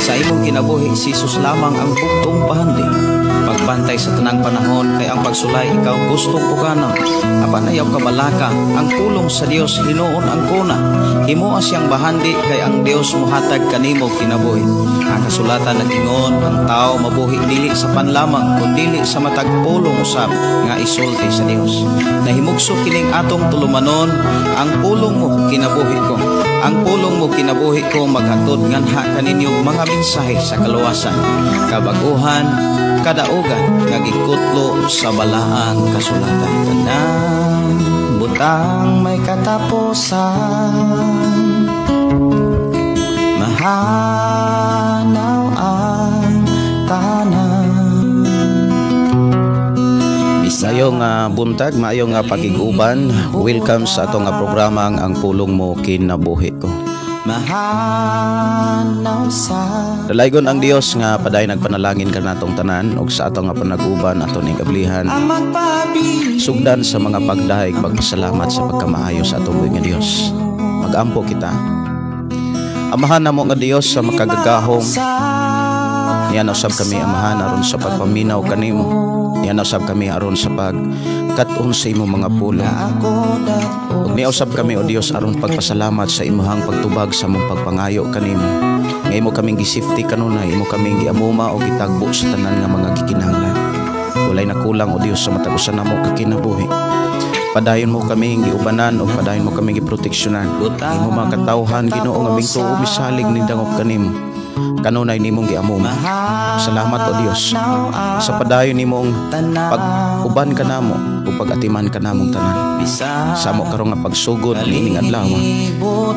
Sa imong kinabuhi si Jesus lamang ang bugtong pahandi. Pagbantay sa tanang panahon kay ang pagsulay ikaw gustong pugana. Apan ayaw kabalaka, ang pulong sa Dios hinuon ang kuna. Himoa siyang bahandi kay ang Dios muhatag kanimo kinabuhi. Ang kasulatan nag-ingon, ang tao mabuhi dili sa panlamang kundi sa matag pulong usab nga isulti sa Dios. Nahimugso kining atong tulumanon, ang pulong mo kinabuhi ko. Ang pulong mo kinabuhi ko maghatod nganha kaninyong mga mensahe sa kaluwasan, kabaguhan, kadaugan nga gikutlo sa balaang kasulatan. Tanang butang may katapusan, mahanaw ang tanan. Mayong buntag, mayong pagiguban. Welcome sa atong programa ang pulong mo kinabuhi ko. Dalaygon ang Dios nga paday nagpanalangin ka natong tanan og sa atong panaguban aton ing kablihan. Sugdan sa mga pagdahig pagpasalamat sa pagkamaayo sa atong nga Dios. Magampo kita. Amahan namo nga Dios sa makagagahom. Yan usab kami amahan aron sa pagpaminaw kanimo. Yan usab kami aron sa pagkat-on sa imo mga pulong. Ug niusab kami o Dios aron pagpasalamat sa imong pagtubag sa mong pagpangayo kanimo. Nga imo kaming gisifti kanunay, imo kaming giamuma o gitagbo sa tanan nga mga gikinahanglan. Walay nakulang o Dios sa matag usa namo ka kinabuhi. Padayon mo kami giubanan o padayon mo kami giproteksyonan. Imo mga katawhan Ginoo nga mingtuo bisalig ni dangop kanimo. Kanunay nimong giamuma. Salamat o Dios sa padayon nimong pag-uban ka namo o pag-atiman ka namong tanan. Sa amo karong nga pagsugod nining adlaw,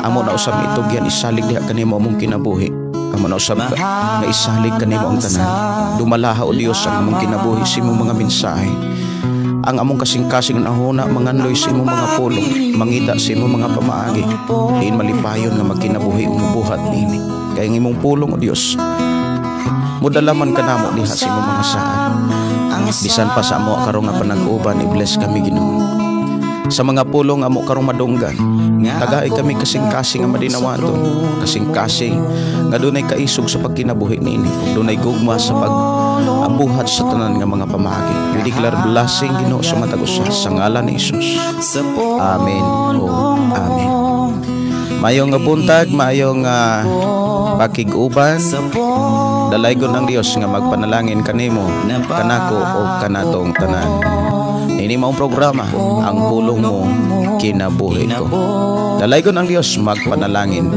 amo na usab itugyan isalig diha kanimo among kinabuhi. Amo na usab nga isalig kanimo ang tanan. Dumalaha o Dios ang among kinabuhi sa imong mga mensahe. Ang among kasing-kasing nahuna manganloy sa imong mga pulong, mangita sa imong mga pamaagi. Diin malipayon nga magkinabuhi umubuhat nini. Kaya ng imong pulong o Dios, mudalaman ka namo diha sa imong mga saan. Bisan pa sa amo karong nga panag-uban, i-bless kami Ginoo. Sa mga pulong amo karong madunggan, tagay kami kasing-kasing nga madinawaton, kasing-kasing nga dunay kaisog sa pagkinabuhi niini, dunay gugma sa pag-abuhat sa tanan nga mga pamagi. We declare blessing Ginoo sa matag usa sa ngalan ni Jesus. Amen o amen. Mayong buntag, mayong pakiguban. Dalaygon ang Dios nga magpanalangin kanimo, kanako o kanatong tanan. Ini maong programa, ang pulong mo kinabuhi ko. Dalaygon ang Dios magpanalangin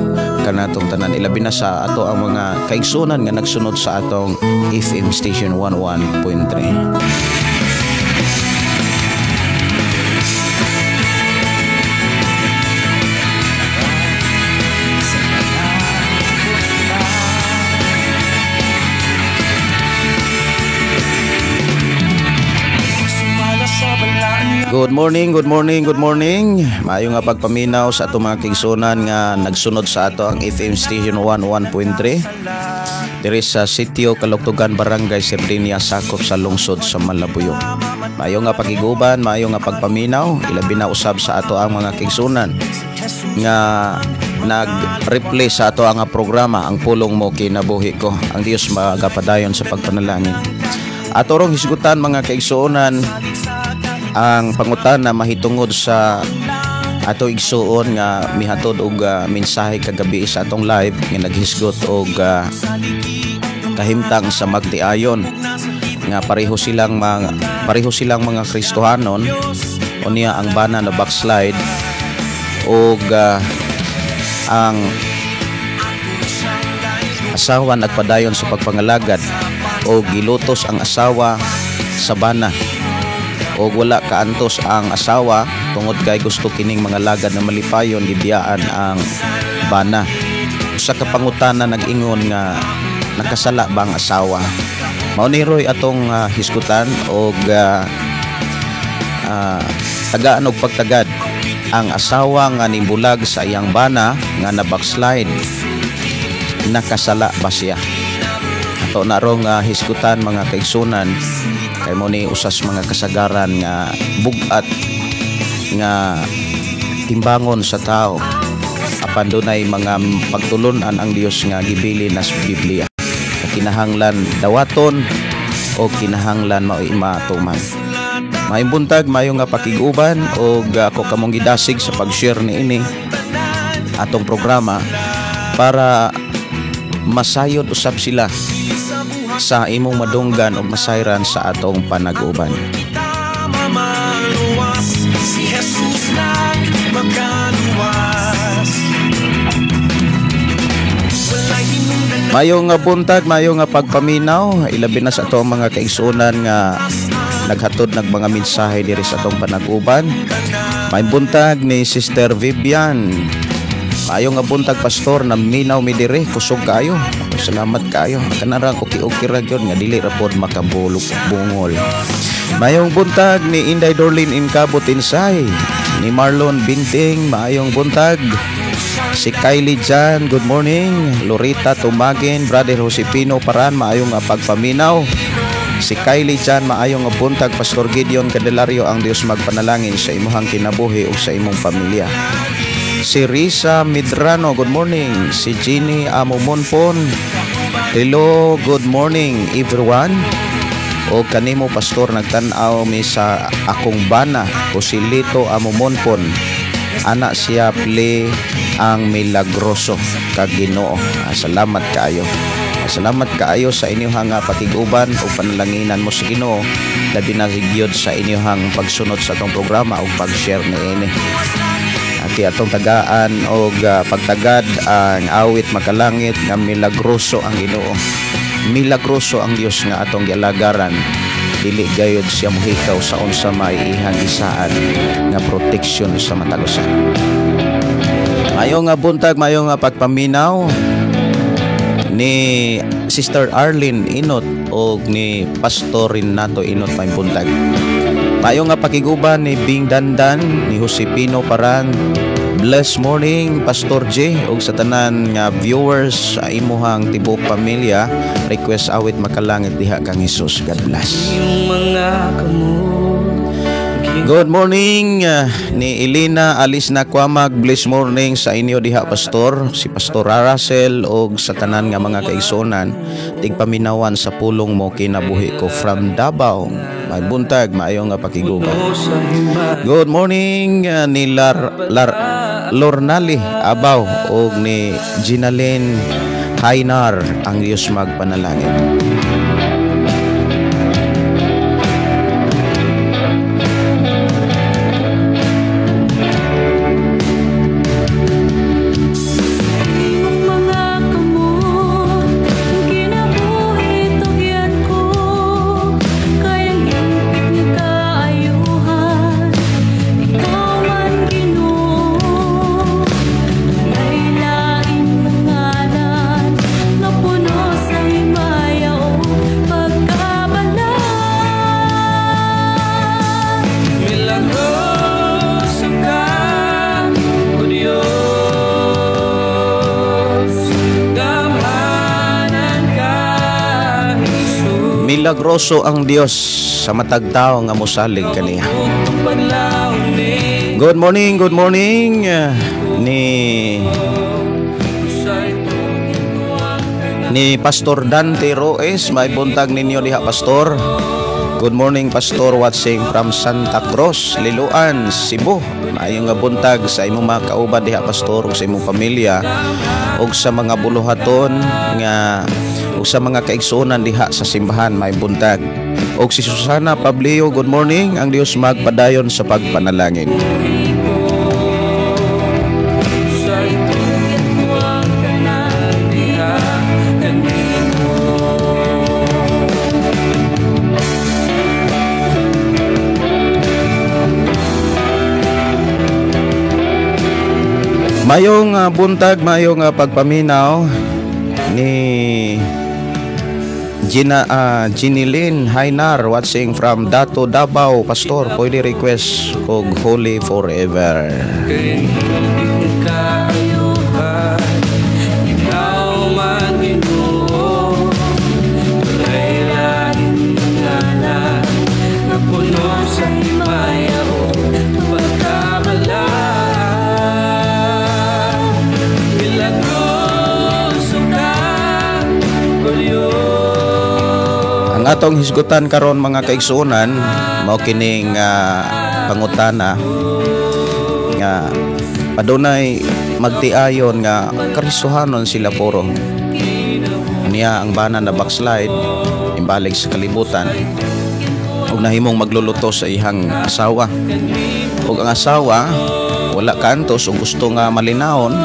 kanatong tanan, ilabi na sa ato ang mga kaigsunan nga nagsunod sa atong FM station 11.3. Good morning, good morning, good morning. Maayo nga pagpaminaw sa ato mga kaigsunan nga nagsunod sa ato ang FM station 11.3 diri sa Sitio Kaluktugan, Barangay Serdinia, sakop sa lungsod sa Malabuyo. Maayo nga pagiguban, maayo nga pagpaminaw, ilabi na usab sa ato ang mga kaigsunan nga nag-replay sa ato ang programa ang pulong mo kinabuhi ko. Ang Dios magapadayon sa pagpanalangin. Ato rong hisgutan mga kaigsunan ang pangutana mahitungod sa ato igsuon nga mihatod og mensahe kagabi sa atong live nga naghisgot og kahimtang sa magtiayon nga pareho silang mga Kristohanon unya ang bana na backslide og ang asawa nagpadayon sa pagpangalagad o gilutos ang asawa sa bana o wala kaantos ang asawa tungod kay gusto kining mga lagad na malipayon gibiyaan ang bana. Usa ka pangutana nag-ingon nga nakasala ba ang asawa? Mao ni Roy atong hisgutan og tagaan og pagtagad ang asawa nga nibulag sa iyang bana nga na backslide, nakasala ba siya? Ato na rong hisgutan mga kaigsunan kay mo ni usas mga kasagaran nga bugat nga timbangon sa tao apan dunay mga pagtulunan ang Dios nga gibili nas Biblia. kinahanglan dawaton o kinahanglan maimatuman. May buntag, mayo nga pakiguban o ako kamong gidasig sa pag-share ni ini atong programa para masayod usab sila sa imong madunggan o masayran sa atong panag-uban. Si Jesus lang makaluwas. Mayo nga buntag, mayo nga pagpaminaw, ilabi na sa atong mga kaigsunan nga naghatod ng mga mensahe diri sa atong panag-uban. May buntag ni Sister Vivian. Mayo nga buntag pastor, na minaw mi diri, kusog kayo. Salamat kayo. Kanarang okay ra gyud nga dili ra pod makabulok bungol. Mayong buntag ni Inday Dorlin Incabot Insay, ni Marlon Binting, maayong buntag. Si Kylie Jan, good morning. Lorita Tumagin, Brother Josepino Paran, maayong pagpaminaw. Si Kylie Jan, maayong buntag. Pastor Gideon Candelario, ang Dios magpanalangin sa imuhang kinabuhi o sa imong pamilya. Si Risa Midrano, good morning. Si Jeannie Amumonpon, hello, good morning everyone. O kanimo pastor, nagtanaw mi sa akong bana o si Lito Amumonpon, anak siya ple ang milagroso kag Ginoo. Salamat kaayo. Salamat kaayo sa inyong pakiguban o panalanginan mo sa Ginoo, labi na gyud sa inyong pagsunod sa atong programa o pag-share niini. Ati atong tagaan o pagtagad ang awit makalangit nga milagroso ang Ginoo. Milagroso ang Dios nga atong gialagaran. Dili gayud siya muhikaw sa unsa maiihang isaan nga proteksyon sa matalusan. Mayo nga buntag, mayo nga pagpaminaw ni Sister Arlene Inot o ni Pastor Renato Inot. May buntag. Mayo nga pakiguban ni Bing Dandan, ni Josepino Paran. Blessed morning Pastor J og sa tanan nga viewers sa imuhang tibok pamilya. Request awit makalangit diha kang Hesus. God bless. Good morning ni Elena Alisna Kwamag. Blessed morning sa inyo diha pastor. Si Pastor Russell og sa tanan nga mga kaigsonan, tigpaminawan sa pulong mo kinabuhi ko from Davao. May buntag, maayo nga pakiguban. Good morning ni Lornali Abaw og ni Ginalyn Hainar, ang Diyos magpanalangin. Milagroso ang Dios sa matag tao nga mosalig kaniya. Good morning ni Pastor Dante Roes. May buntag ninyo diha pastor. Good morning pastor, watching from Santa Cruz, Liloan, Cebu. Maayong nga buntag sa imong mga kauban diha pastor ug sa imong pamilya ug sa mga buluhaton nga ug sa mga kaigsuonan diha sa simbahan. May buntag. Og si Susana Pablio, good morning. Ang Dios magpadayon sa pagpanalangin. Mayong buntag, mayong pagpaminaw ni Ginilyn Hainar, watching from Dato Davao. Pastor, pwede request og Holy Forever. Milagroso ka, Dios. atong hisgutan karon mga kaigsuonan mao kining pangutana nga adunay magtiayon nga Kristohanon sila puro. Niya ang bana na backslide imbalik sa kalibutan ug nahimong magluluto sa ihang asawa. Ug ang asawa wala kantos ug gusto nga malinawon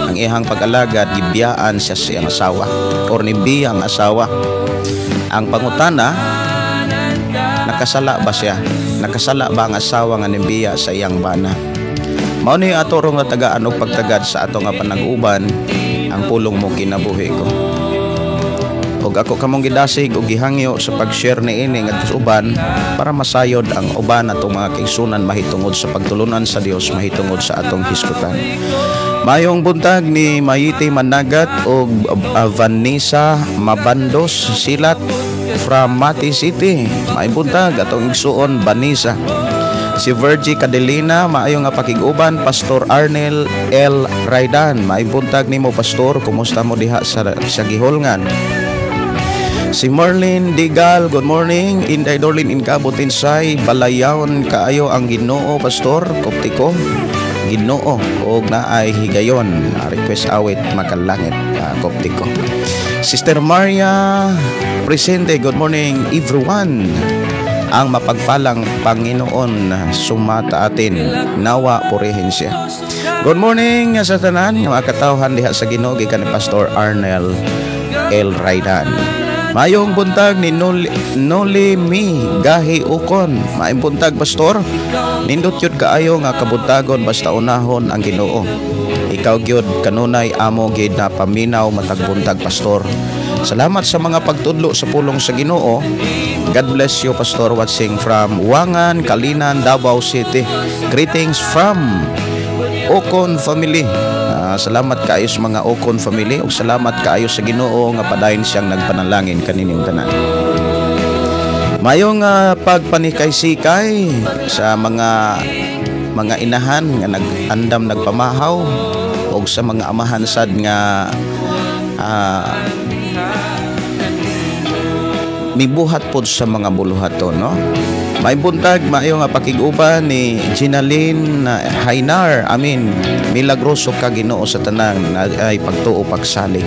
ang ihang pag-alagad, gibiyaan siya sa iyang asawa or nibiya ang asawa. Ang pangutana, nakasala ba siya? Nakasala ba ang asawa nga nibiya sa iyang bana? Mao ni ato rong natagaan og pagtagad sa ato nga panag-uban ang pulong mo kinabuhi ko. Og ako kamong gidasig og gihangyo sa pag-share niini ngadto sa uban para masayod ang uban atong mga kaigsunan mahitungod sa pagtulunan sa Dios, mahitungod sa atong hisgutan. Mayong buntag ni Mayiti Managat og Vanessa Mabandos Silat from Mati City. Maayong buntag atong igsuon Vanessa. Si Virgie Cadelina, maayo nga pakiguban. Pastor Arnel L. Raidan, maayong buntag nimo Pastor, kumusta mo diha sa Gihulngan? Si Marlene Digal, good morning. Inday Dorlin Inkabotinsay, balayaon kaayo ang Ginoo Pastor, koptiko Ginoo og naay higayon. Request awit makalangit, koptiko. Sister Maria presente, good morning everyone. Ang mapagpalang Panginoon sumata atin, nawa purihin siya. Good morning sa tanan nga mga katawhan diha sa Ginoo gikan ni Pastor Arnel L. Raidan. Mayong buntag ni Noli Mi Gahi Ukon. Mayong buntag Pastor. Nindot yun kaayo nga kabuntagon basta unahon ang Ginoo. Ikaw gyud kanunay amo gid na paminaw matag buntag Pastor. Salamat sa mga pagtudlo sa pulong sa Ginoo. God bless you Pastor, watching from Wangan, Kalinan, Davao City. Greetings from Okon family. Salamat kaayo sa mga Okon family ug salamat kaayo sa Ginoo nga padayon siyang nagpanalangin kanining tanan. Mayong pagpanikay-sikay sa mga inahan nga nag-andam nagpamahaw ug sa mga amahan sad nga mibuhat pod sa mga buluhaton, no? May buntag maayo nga pakiguban ni Ginaline Hainar. Amin. Milagroso ka Ginoo sa tanan ay pagtuo pagsalig.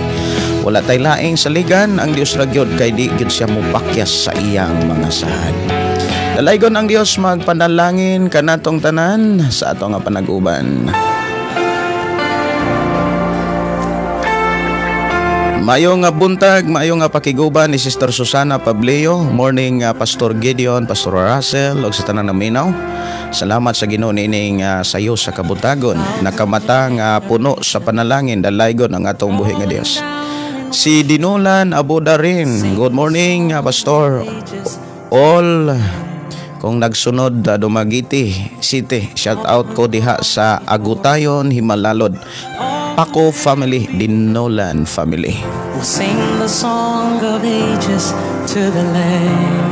Wala tay laing saligan ang Dios ra gyud kay di gyud siya mopakyas sa iyang mga sahad. Dalaygon ang Dios magpanalangin kanatong tanan sa ato nga panag-uban. Mayong buntag, mayong pakiguban ni Sister Susana Pableo. Morning Pastor Gideon, Pastor Russell ug sa tanan naminaw. Salamat sa Ginoo nining sayo sa kabuntagon. Nakamatang puno sa panalangin dalaygon ang atong buhi nga Dios. Si Dinulan Abudarin, good morning Pastor. All kung nagsunod Dumagiti City, shout out ko diha sa Agutayon, Himalalod. Paco family, Dinolan family. We'll sing the song of ages to the Lamb.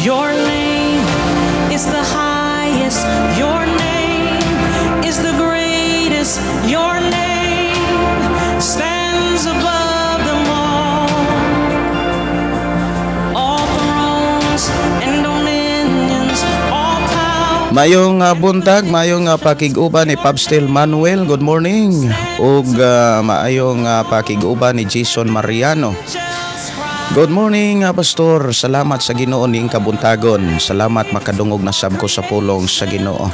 Your name is the highest. Your name is the greatest. Your name stands above them all. All thrones and dominions, all power. Mayong buntag, mayong pakiguban ni Pabstil Manuel, good morning. Ug maayong pakiguban ni Jason Mariano. Good morning Pastor, salamat sa Ginoo ning kabuntagon. Salamat makadungog na sab ko sa pulong sa Ginoo.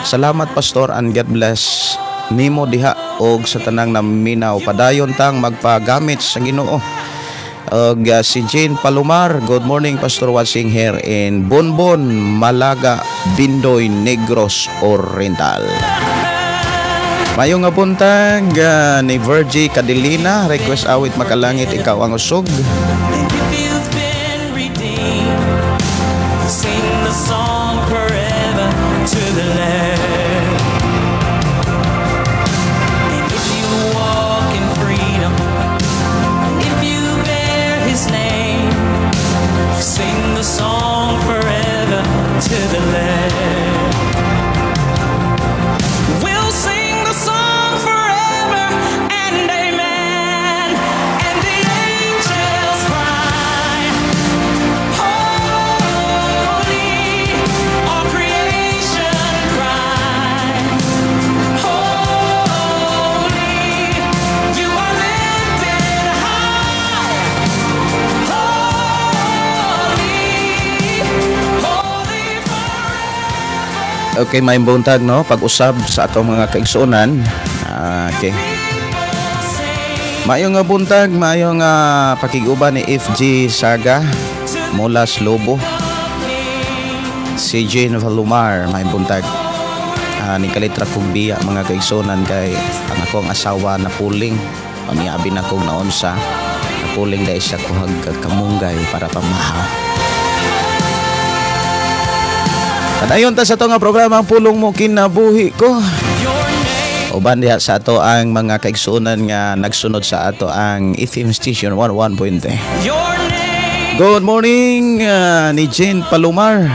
Salamat Pastor and God bless nimo diha og sa tanang naminaw padayon tang magpagamit sa Ginoo. Si Jane Palomar, good morning Pastor, watching here in Bonbon, Malaga, Bindoy, Negros Oriental. Mayong buntag ni Virgie Cadelina, request awit makalangit ikaw ang usog. If you've been redeemed, sing the song forever to the Lamb. And if you walk in freedom, if you bear His name, sing the song forever to the Lamb. We'll sing the song forever and amen, and the angels cry. Okay, may buntag no pag-usab sa atong mga kaigsuonan. Okay. Maayong nga buntag, maayong pakiguban ni FG Saga mula Slobo. Si Jane Valumar, may buntag. Ni kalitra kong biya mga kaigsuonan kay ang akong asawa na puling. Pamiabi na kong naunsa. Napuling dahil siya kuhag kamunggay para pamahaw. Kadayon ta sa ito nga programa ang pulong mo kinabuhi ko. Uban diha sa ato ang mga kaigsuonan nga nagsunod sa ato ang FM Station 11.0. Good morning ni Jane Palomar.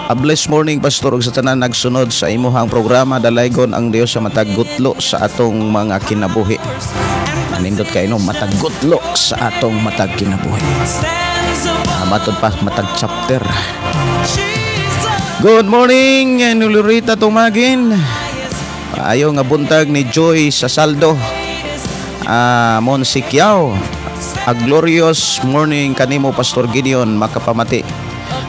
A blessed morning pastor ug sa tanan nagsunod sa imuhang programa. Dalaygon ang Dios sa matagutlo sa atong mga kinabuhi. Nindot kay no matagutlo sa atong matag kinabuhi. Matod pa matag chapter. Good morning, Nulurita Tumagin. Ayaw nga buntag ni Joy sa Saldo. Monsikyaw. A glorious morning kanimo Pastor Gideon makapamati.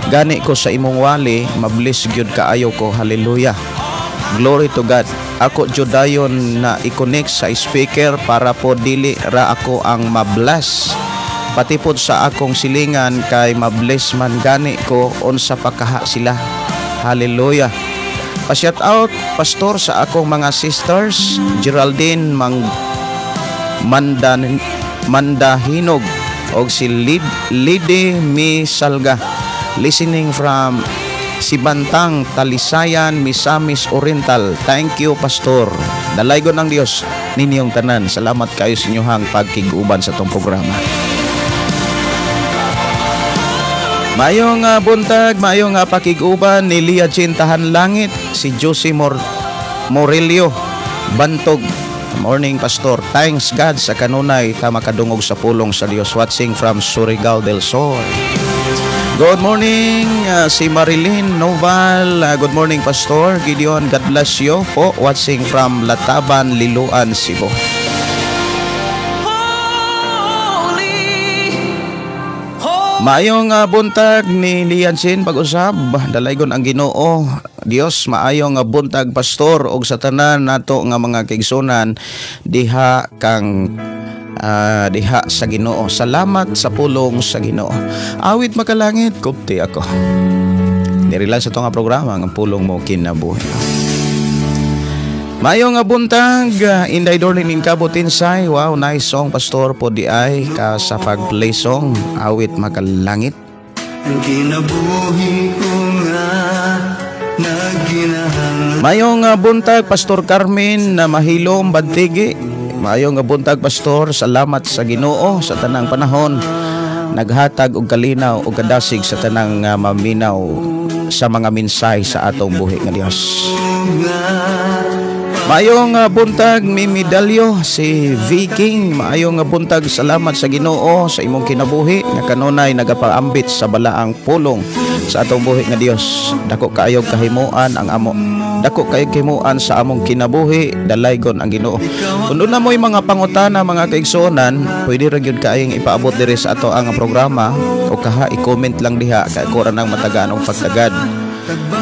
Gani ko sa imong wali, mabliss gyud kaayo ko. Hallelujah. Glory to God. Ako judayon na i-connect sa speaker para po dili ra ako ang mablas. Pati po sa akong silingan kay mabless man gani ko unsa pakaha sila. Hallelujah. Pa-shout out pastor sa akong mga sisters Geraldine Mandahinog og si Lidi Misalga listening from Sibantang, Talisayan, Misamis Oriental. Thank you pastor. Dalaygon ng Dios ninyong tanan. Salamat kayo sa inyong pagkiguban sa tong programa. Mayong buntag, mayong pakiguban ni Lia Cintahan Langit, si Josie Morelio Bantog. Morning pastor, thanks God sa kanunay ta makadungog sa pulong sa Dios. Watching from Surigao del Sur. Good morning si Marilyn Noval. Good morning pastor Gideon, God bless you po. Watching from Lataban, Liloan, Cebu. Maayong buntag ni Liansin pag-usab. Dalaygon ang Ginoo. Dios maayong buntag pastor og sa tanan nato nga mga kaigsuonan diha sa Ginoo. Salamat sa pulong sa Ginoo. Awit makalangit kupti ako. Diri lang sa to nga programa ang pulong mo kinabuhi. Mayong buntag, Inday Dorlin in Kabutinsay. Wow, nice song pastor po di ay ka sa pag-play song. Awit makalangit. Ang kinabuhi ko nga naginahanglan. Mayong buntag pastor Carmen na mahilom badtigi. Mayong buntag pastor, salamat sa Ginoo sa tanang panahon. Naghatag og kalinaw og kadasig sa tanang maminaw sa mga mensahe sa atong buhi nga Dios. Maayong buntag mi medalyo si Viking. Maayong buntag, salamat sa Ginoo sa imong kinabuhi nga kanunay nagapaambit sa balaang pulong sa atong buhi nga Dios. Dako kaayog kahimuan ang amo. Dako kay kahimuan sa among kinabuhi, dalaygon ang Ginoo. Kun na mo'y mga pangutana mga kaigsuonan, pwede ra gyud kaayong ipaabot diri sa ato ang programa o kaha i-comment lang diha kay ko ra nang matagaan og pagtagad.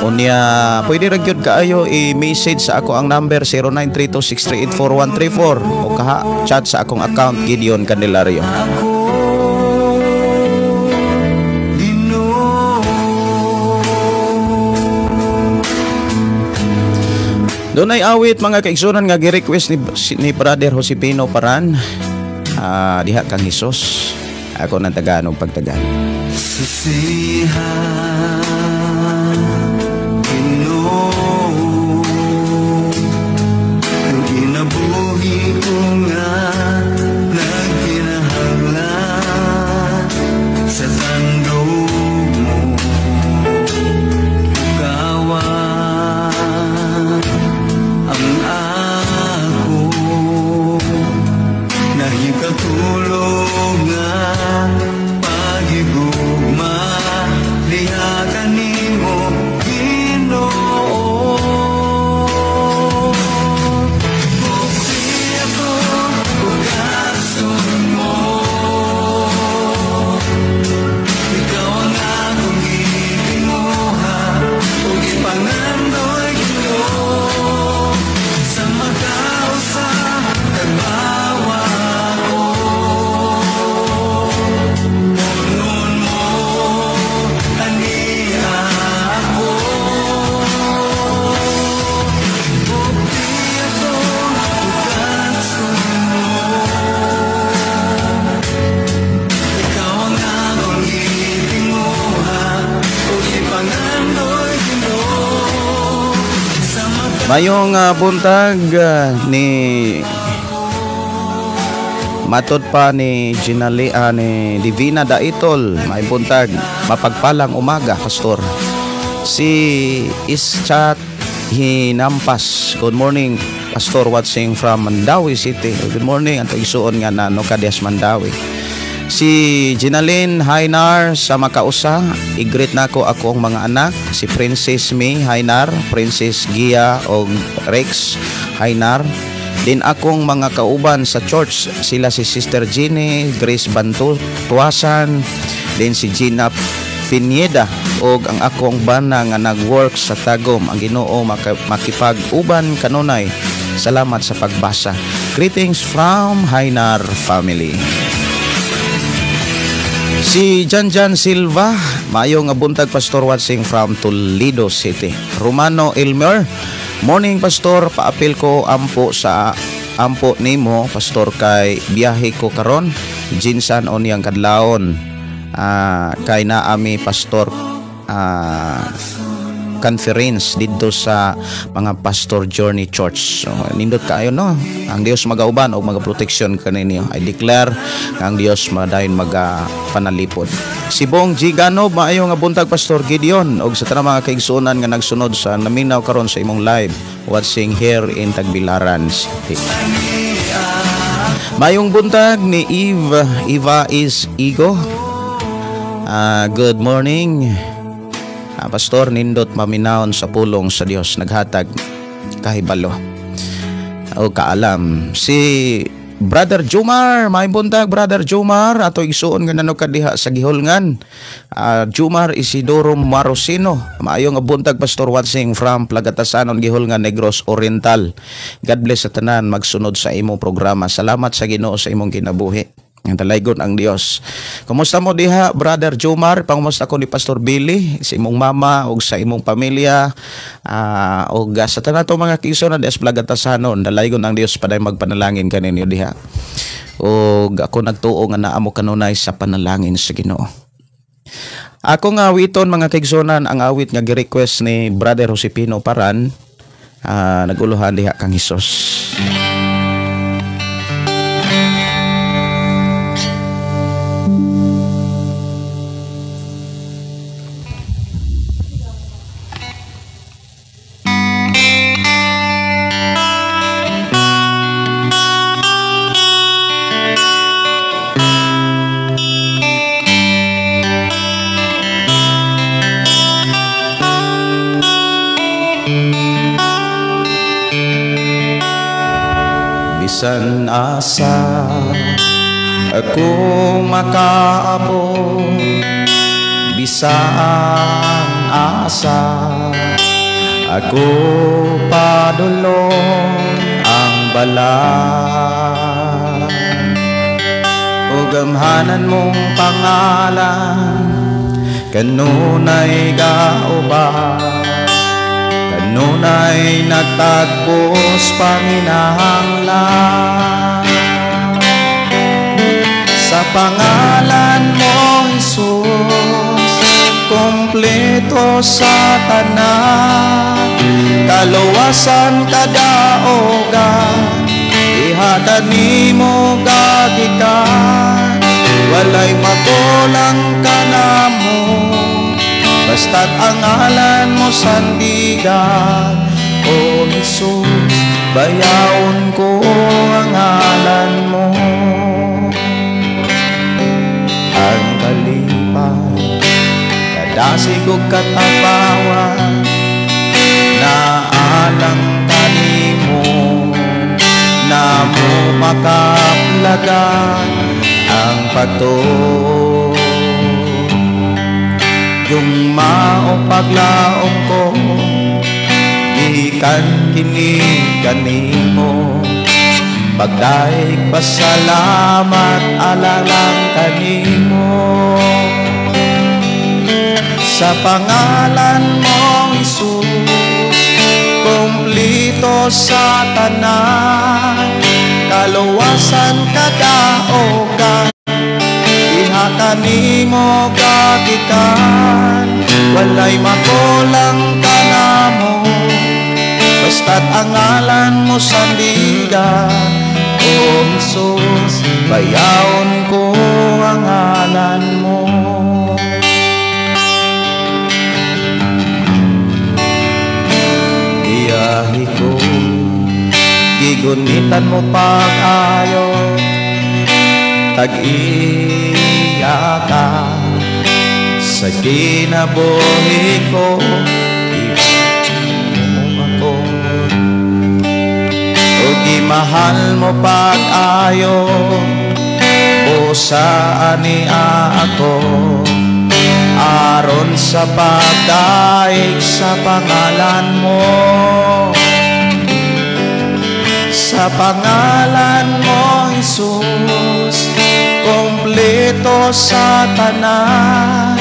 Unya, pwede ra gyud kaayo i-message sa ako ang number 0932-638-4134 o kaha chat sa akong account Gideon Candelario. Doon ay awit mga kaigsunan nga gi-request ni Brother Josepino Paran. Diha kang Hesus. Ako nang tagaan og pagtagaan. Tulong nga pag-igugma, liha ka Mayong buntag ni matod pa ni ni Divina Daitol. May buntag, mapagpalang umaga, Pastor. Si Ischat Hinampas, good morning, Pastor, watching from Mandawi City. Good morning, ang isuon nga na Nocadias Mandawi. Si Ginaline Hainar sa Makausa, i-greet na ko akong mga anak, si Princess May Hainar, Princess Gia o Rex Hainar. Din akong mga kauban sa church, sila si Sister Jeannie, Grace Bantu, Tuasan, din si Gina Pineda o ang akong bana nga nag-work sa Tagum. Ang Ginoo makipag-uban kanunay. Salamat sa pagbasa. Greetings from Hainar family. Si Janjan Silva, mayong buntag, Pastor, watching from Toledo City. Romano Elmer, morning, Pastor, paapil ko ampo nimo, Pastor, kay biyahe ko karon jinsan on yang kadlawon, kay naami, Pastor, conference dito sa mga Pastor Journey Church. So, nindot kaayo, no? Ang Dios magauban o magaproteksyon kaninyo. I declare ang Dios madayon magapanalipod. Si Bong Gigano, maayo nga buntag, Pastor Gideon, og sa tanang mga kaigsuonan nga nagsunod sa naminaw karon sa imong live watching here in Tagbilaran City. Mayong buntag ni Eva is Igo. Good morning, Pastor, nindot maminaon sa pulong sa Dios, naghatag kahibalo o kaalam. Si Brother Jumar, may buntag, Brother Jumar, ato igsuon nga nano kadiha sa Gihulngan. Jumar Isidoro Marosino, maayo nga buntag, Pastor, watching from Plagatasanon, Gihulngan, Negros Oriental. God bless sa tanan magsunod sa imong programa. Salamat sa Ginoo sa imong kinabuhi. Ang talaygon ang Dios. Kumusta mo diha, Brother Jomar? Pangumusta ko ni Pastor Billy, sa imong mama o sa imong pamilya, o sa tanan to mga kiso na des Plagatasanon. Talaygon ang Dios paday magpanalangin kaninyo diha. O ako nagtuo nga naamo kanunay sa panalangin sa Ginoo. Ako nga awiton, mga kaigsonan, ang awit nga gi-request ni Brother Josepino Paran, naguluhan diha kang Hesus. Bisan asa ako makaabot, bisan asa ako padulong ang balat. O gamhanan mong pangalan kanunay gaoban, kanunay nagtagpos panginahanglan. Sa pangalan mo, Jesus, kompleto sa tanan, kaluwasan kadaogan, ihatan nimo gagikan, walay magulang ka namo. Basta't ang ngalan mo sandigan, O Jesus, bayaon ko ang ngalan mo. Ang kalipan, kadasig o katapawan, na alang kanimo, na mo makaplagan ang pagtuon. Yung mao paglaong ko, ikan kini kanimo, pagdaig pasalamat alalang kanimo. Sa pangalan mo, Jesus, kumplito sa tanan, kaluwasan kadaogan, ihatan nimo kagikan, walay makulang ka namo. Basta basta't ang ngalan mo sandigan. O Jesus, bayaon ko ang ngalan mo. Iyahi ko, gigunitan mo pag-ayo, tag-iya ka sa kinabuhi ko. Mahal mo pag-ayo, o saan niya ako, aron sa pagdaig sa pangalan mo. Sa pangalan mo, Jesus, kompleto sa tanan,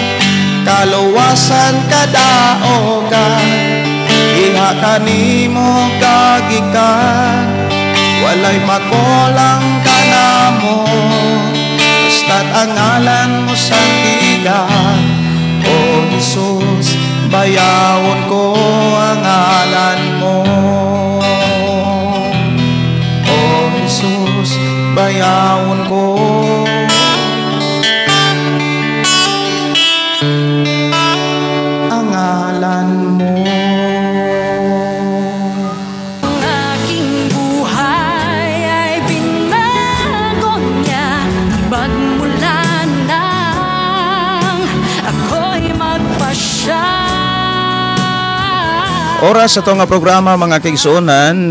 kaluwasan kadaogan, iha kanimo kagikan, walay makulang ka na mo, basta't ang ngalan mo sandigan. O Jesus, bayawon ko ang ngalan mo. O Jesus, bayawon ko ang ngalan mo. Oras sa nga programa mga kaigsuonan,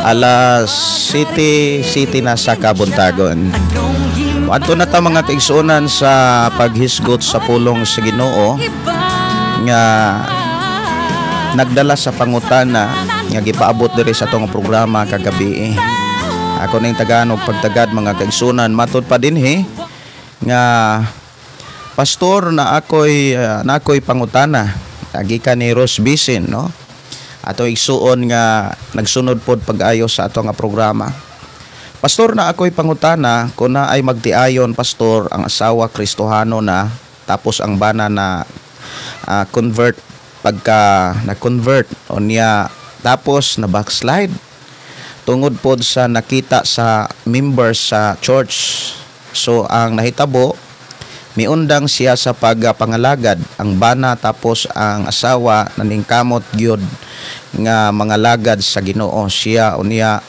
alas 7 na sa kabuntagon. Adto na ta mga kaigsuonan sa paghisgot sa pulong sa Ginoo nga nagdala sa pangutana nga gipaabot diri sa atong programa kagabi. Ako ning Tagalog pagtagad mga kaigsuonan, matud pa dinhi nga pastor na ako'y pangutana gikan ni Rose Bisin, no? Ato igsuon nga nagsunod pod pag-ayo sa ato nga programa. Pastor na ako'y pangutana kung na ay magtiayon pastor ang asawa Kristohano na tapos ang bana na convert pagka na-convert o niya tapos na backslide tungod pod sa nakita sa members sa church. So ang nahitabo miundang siya sa pagpangalagad ang bana tapos ang asawa naningkamot gyud nga mga lagad sa Ginoo. Siya unya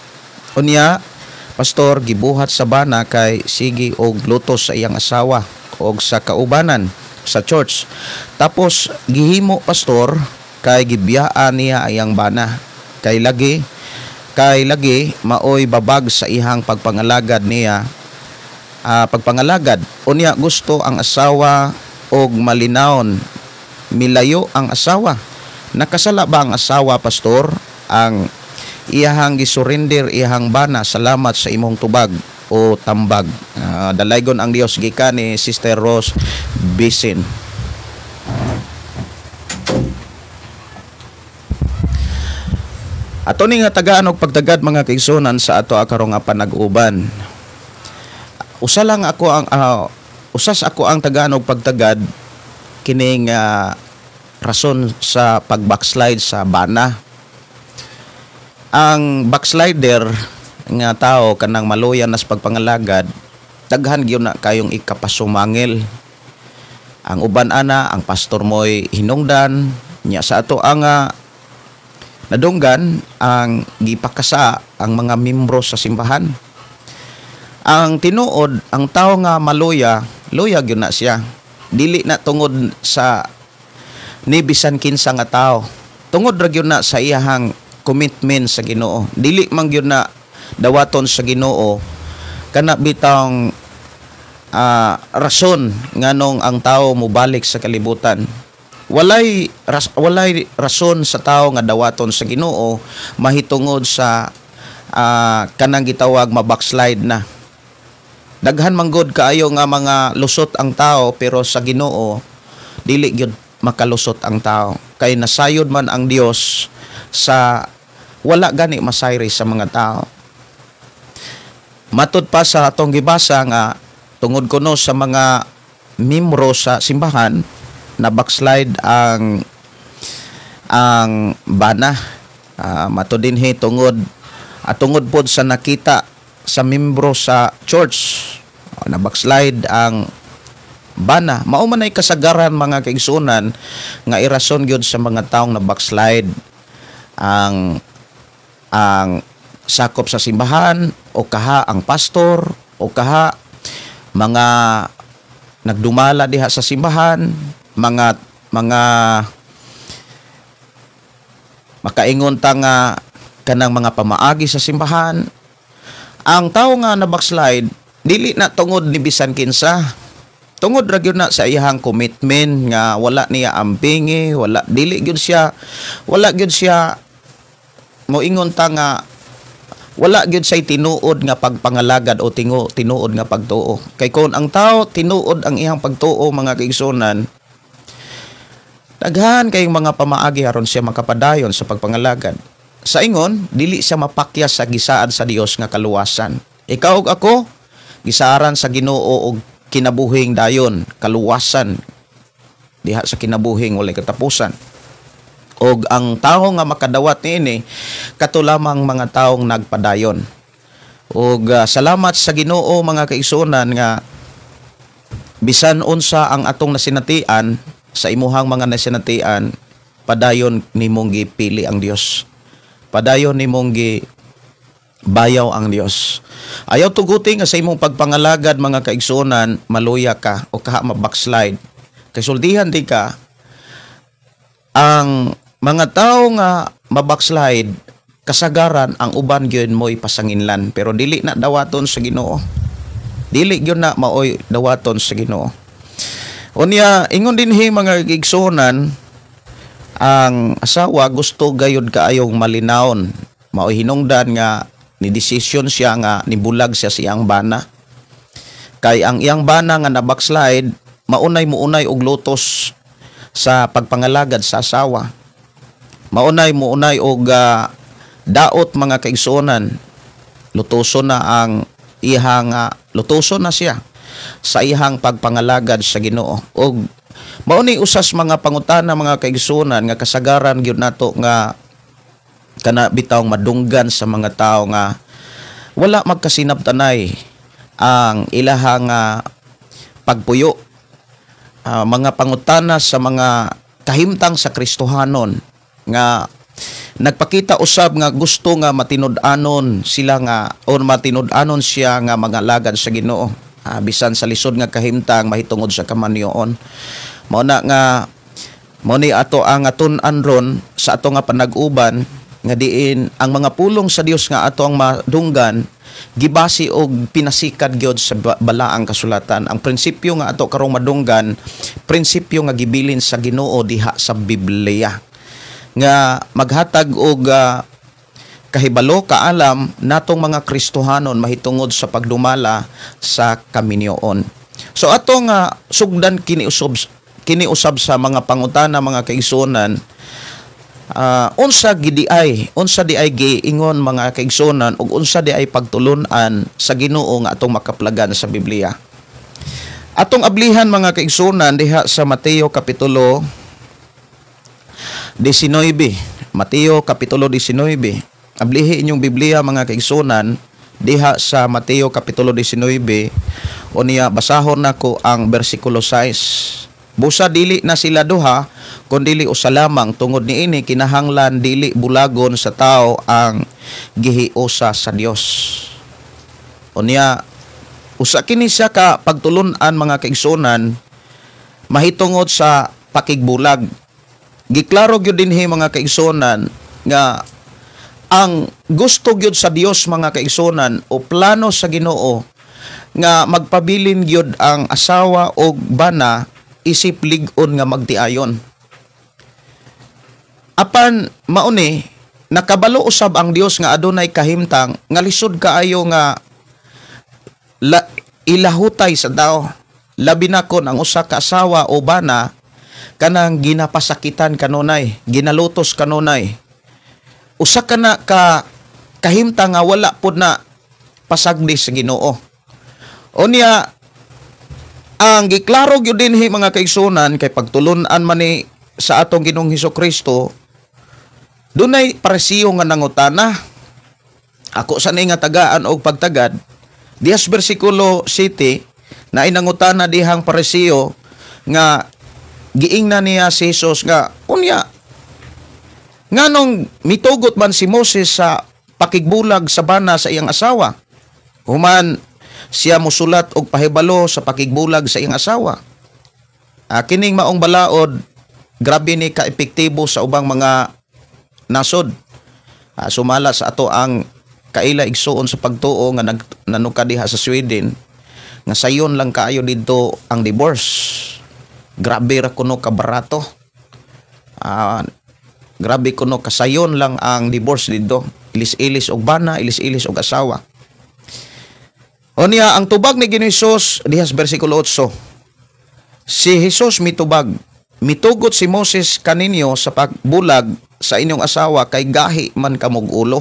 pastor gibuhat sa bana kay sige og lutos sa iyang asawa og sa kaubanan sa church. Tapos gihimo pastor kay gibiyaan niya iyang bana kay lagi maoy babag sa ihang pagpangalagad niya. Pagpangalagad unya gusto ang asawa og malinawon milayo ang asawa. Nakasala ba ang asawa pastor ang iyahang gisurrender iyahang bana salamat sa imong tubag o tambag? Dalaygon ang Dios gikan ni Sister Rose Bisin. Ato ni nga tagaan og pagtagad mga kaigsunan sa ato karong nga panag-uban. Usas ako ang tagaan og pagtagad kining rason sa pag-backslide sa bana. Ang backslider nga tao kanang maluyan nas pagpangalagad daghan gyud na kayong ikapasumangil. Ang uban ana ang pastor mo'y hinungdan nya sa ato ang nadunggan ang gipakasa ang mga membro sa simbahan. Ang tinuod ang tao nga maluya gyud na siya. Dili na tungod sa ni bisan kinsa nga tao, tungod ra gyud na sa iyahang commitment sa Ginoo. Dili man gyud na dawaton sa Ginoo kana bitang rason nganong ang tao mobalik sa kalibutan. Walay rason sa tao nga dawaton sa Ginoo mahitungod sa kanang gitawag mabackslide na. Daghan manggod kaayo nga mga lusot ang tao pero sa Ginoo dili gyud makalusot ang tao. Kay nasayod man ang Dios sa wala gani masayri sa mga tao. Matud pa sa atong gibasa nga tungod kuno sa mga membro sa simbahan na backslide ang bana Mato dinhi tungod pod sa nakita sa membro sa church, na backslide ang bana. Mao man ay kasagaran mga kaigsunan nga irason gyud sa mga taong na backslide ang sakop sa simbahan, o kaha ang pastor, o kaha mga nagdumala diha sa simbahan, mga makaingon ta nga kanang mga pamaagi sa simbahan. Ang tao nga na backslide dili na tungod ni bisan kinsa, tungod ra gyud na sa iyang commitment nga wala niya ampingi, wala gyud siya moingon ta nga wala gyud say tinuod nga pagpangalagad o tinuod nga pagtuo. Kay kun ang tao tinuod ang iyang pagtuo mga kaigsunan, daghan kayong mga pamaagi aron siya makapadayon sa pagpangalagad. Sa ingon, dili siya mapakyas sa gisaad sa Dios nga kaluwasan. Ikaw ug ako gisaaran sa Ginoo og kinabuhing dayon, kaluwasan diha sa kinabuhing walay katapusan. Og ang tawo nga makadawat niini kato lamang mga taong nagpadayon. Og salamat sa Ginoo mga kaigsunan nga bisan unsa ang atong nasinatian, sa imuhang mga nasinatian, padayon nimong gipili ang Dios. Padayon nimong bayaw ang Dios. Ayaw tuguti nga sa imong pagpangalagad mga kaigsunan maluya ka o kaha mabackslide. Kay sultihan di ka ang mga tao nga mabackslide, kasagaran ang uban gyud mo'y pasanginlan, pero dili na dawaton sa Ginoo. Dili gyud na maoy dawaton sa Ginoo. Unya ingon dinhi mga kaigsunan, ang asawa gusto gayud kaayong malinawon, mao hinungdan nga ni desisyon siya nga nibulag siya sa iyang bana. Kay ang iyang bana nga na backslide maunay og lutos sa pagpangalagad sa asawa. Maunay og daot mga kaigsunan. Lutoson na ang iyang lutoson na siya sa iyang pagpangalagad sa Ginoo. Og mauni usas mga pangutana mga kaigsunan nga kasagaran gyud nato nga kana bitawng madunggan sa mga tao nga wala magkasinabtanay ang ilahang pagpuyo. Mga pangutana sa mga kahimtang sa Kristohanon nga nagpakita usab nga gusto nga matinud-anon sila nga o matinud-anon siya nga mangalagad sa Ginoo. Bisan sa lisod nga kahimtang mahitungod sa kamanyoon. Mao ni ato ang atun-an ron sa ato nga panag-uban nga diin ang mga pulong sa Dios nga ato ang madunggan gibasi og pinasikad gyud sa balaang kasulatan. Ang prinsipyo nga ato karong madunggan, prinsipyo nga gibilin sa Ginoo diha sa Biblia nga maghatag og kahibalo kaalam natong mga Kristohanon mahitungod sa pagdumala sa kaminyoon. So atong sugdan kini usab sa mga pangutana mga kaigsunan, unsa di ay giingon mga kaigsunan ug unsa di ay pagtulunan sa Ginoo nga atong makaplagan sa Biblia. Atong ablihan mga kaigsunan diha sa Mateo kapitulo 19. Mateo kapitulo 19. Ablihi inyong Biblia mga kaigsunan diha sa Mateo kapitulo 19. Unya basahon nako ang bersikulo 6. Busa dili na sila duha kundi usa lamang, tungod niini kinahanglan dili bulagon sa tao ang gihiusa sa Dios. Unya usa kini siya ka pagtulunan mga kaigsunan mahitungod sa pakigbulag. Giklaro gyud dinhi mga kaigsunan nga ang gusto gyud sa Dios mga kaigsunan o plano sa Ginoo nga magpabilin gyud ang asawa o bana isip lig-on nga magtiayon. Apan mauni nakabalo usab ang Dios nga adunay kahimtang nga lisod kaayo nga ilahutay sa tao, labi na kon ang usa ka asawa o bana kanang ginapasakitan kanunay, ginalutos kanunay. Usa ka na kahimtang nga wala pud na pasagdi sa Ginoo. Unya ang giklaro gyud dinhi mga kaigsunan kay pagtulunan man ni sa atong Ginoong Hesukristo Dunay paresiyo nga nangutana. Ako sa nga tagaan og pagtagad. Dihas bersikulo 7 na inangutana dihang paresiyo nga giingna niya si Jesus nga unya nganong mitugot man si Moses sa pakigbulag sa bana sa iyang asawa. Human siya musulat og pahibalo sa pakigbulag sa iyang asawa. Kining maong balaod grabe ni ka-epektibo sa ubang mga nasod. Sumala sa ato ang kaila igsuon sa pagtuo nga nanuka diha sa Sweden nga sayon lang kaayo dito ang divorce. Grabe ra kuno ka barato. Grabe kuno kasayon lang ang divorce dito. Ilis-ilis og bana, ilis-ilis og asawa. Unya ang tubag ni Ginoong Hesus dihas bersikulo 8. Si Jesus mitubag, mitugot si Moses kaninyo sa pagbulag sa inyong asawa kay gahi man kamog ulo.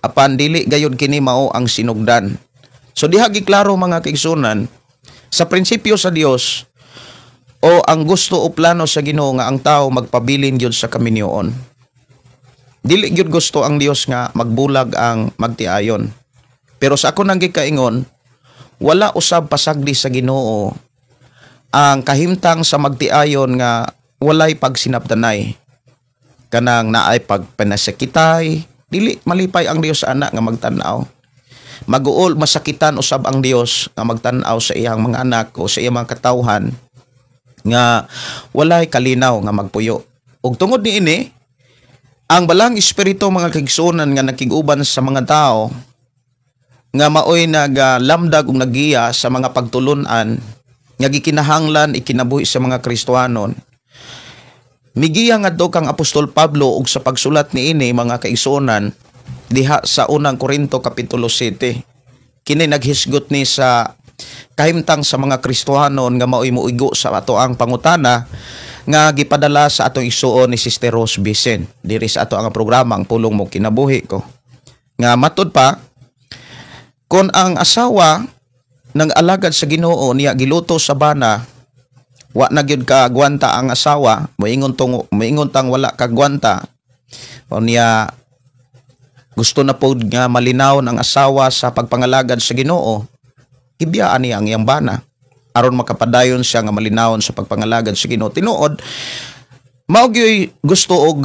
Apan dili gayud kini mao ang sinugdan. So diha giklaro mga kaigsunan sa prinsipyo sa Dios o ang gusto o plano sa Ginoo nga ang tao magpabilin gyud sa kaminyoon. Dili gyud gusto ang Dios nga magbulag ang magtiayon. Pero sa ako nang gikaingon, wala usab pasagdi sa Ginoo ang kahimtang sa magtiayon nga walay pagsinabdanay. Kanang naay pagpanasakitay, dili malipay ang Dios sa anak nga magtan-aw. Maguol masakitan usab ang Dios nga magtan-aw sa iyang mga anak o sa iyang mga katawhan nga walay kalinaw nga magpuyo. Ug tungod niini, ang balang espiritu mga kaigsunan nga nakig-uban sa mga tao nga maoy naglamdag ug nagiya sa mga pagtulunan nga gikinahanglan ikinabuhi sa mga Kristohanon. Migiya ngadto kang Apostol Pablo og sa pagsulat niini mga kaigsunan diha sa unang Korinto kapitulo 7. Kini naghisgot ni sa kahimtang sa mga Kristohanon nga maoy muigo sa ato ang pangutana nga gipadala sa atong igsuon ni Sister Rose Bisen diri sa ato ang programa ang Pulong Mo Kinabuhi Ko. Nga matud pa kon ang asawa nang alagad sa Ginoo niya giluto sa bana, wa na gyud ka gwanta ang asawa, moingon tang wala ka gwanta. O niya gusto na pod nga malinawon ang asawa sa pagpangalagad sa Ginoo, ibiyaan niya ang iyang bana aron makapadayon siya nga malinawon sa pagpangalagad sa Ginoo. Tinuod mao gyud gusto og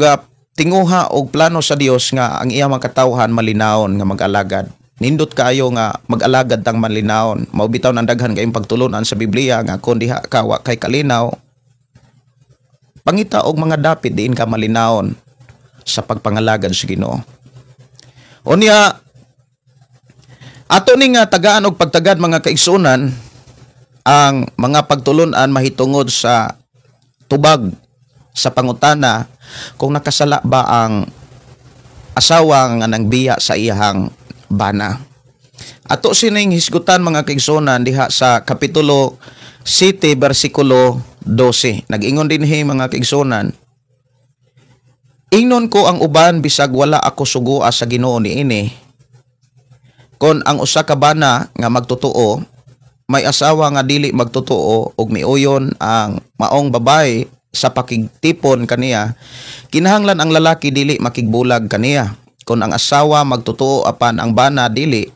tinguha og plano sa Dios nga ang iyang mga katawhan malinawon nga mag-alagad. Nindot kayo nga mag-alagad tang malinawon. Mao bitaw ang daghan kayong pagtulunan sa Biblia nga kun diha ka wa kay kalinaw, pangita og mga dapit diin ka malinawon sa pagpangalagad sa Ginoo. Unya ato ning tagaan og pagtagad mga kaigsunan ang mga pagtulunan mahitungod sa tubag sa pangutana kung nakasala ba ang asawa nga nangbiya sa iyang bana. Ato sining hisgutan mga kaigsunan diha sa kapitulo 7 bersikulo 12. Nag-ingon dinhi mga kaigsunan, ingnon ko ang uban bisag wala ako sugua sa Ginoo niini. Kon ang usa ka bana nga magtotoo may asawa nga dili magtotoo ug miuyon ang maong babae sa pakigtipon kaniya, kinahanglan ang lalaki dili makigbulag kaniya. Kung ang asawa magtotoo apan ang bana dili,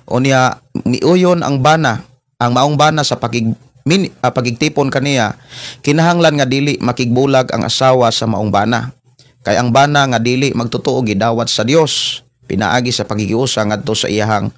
unya miuyon ang bana, ang maong bana sa pagigtipon kaniya, kinahanglan nga dili makigbulag ang asawa sa maong bana. Kay ang bana nga dili magtotoo gidawat sa Dios, pinaagi sa pagigiusa ngadto sa iyahang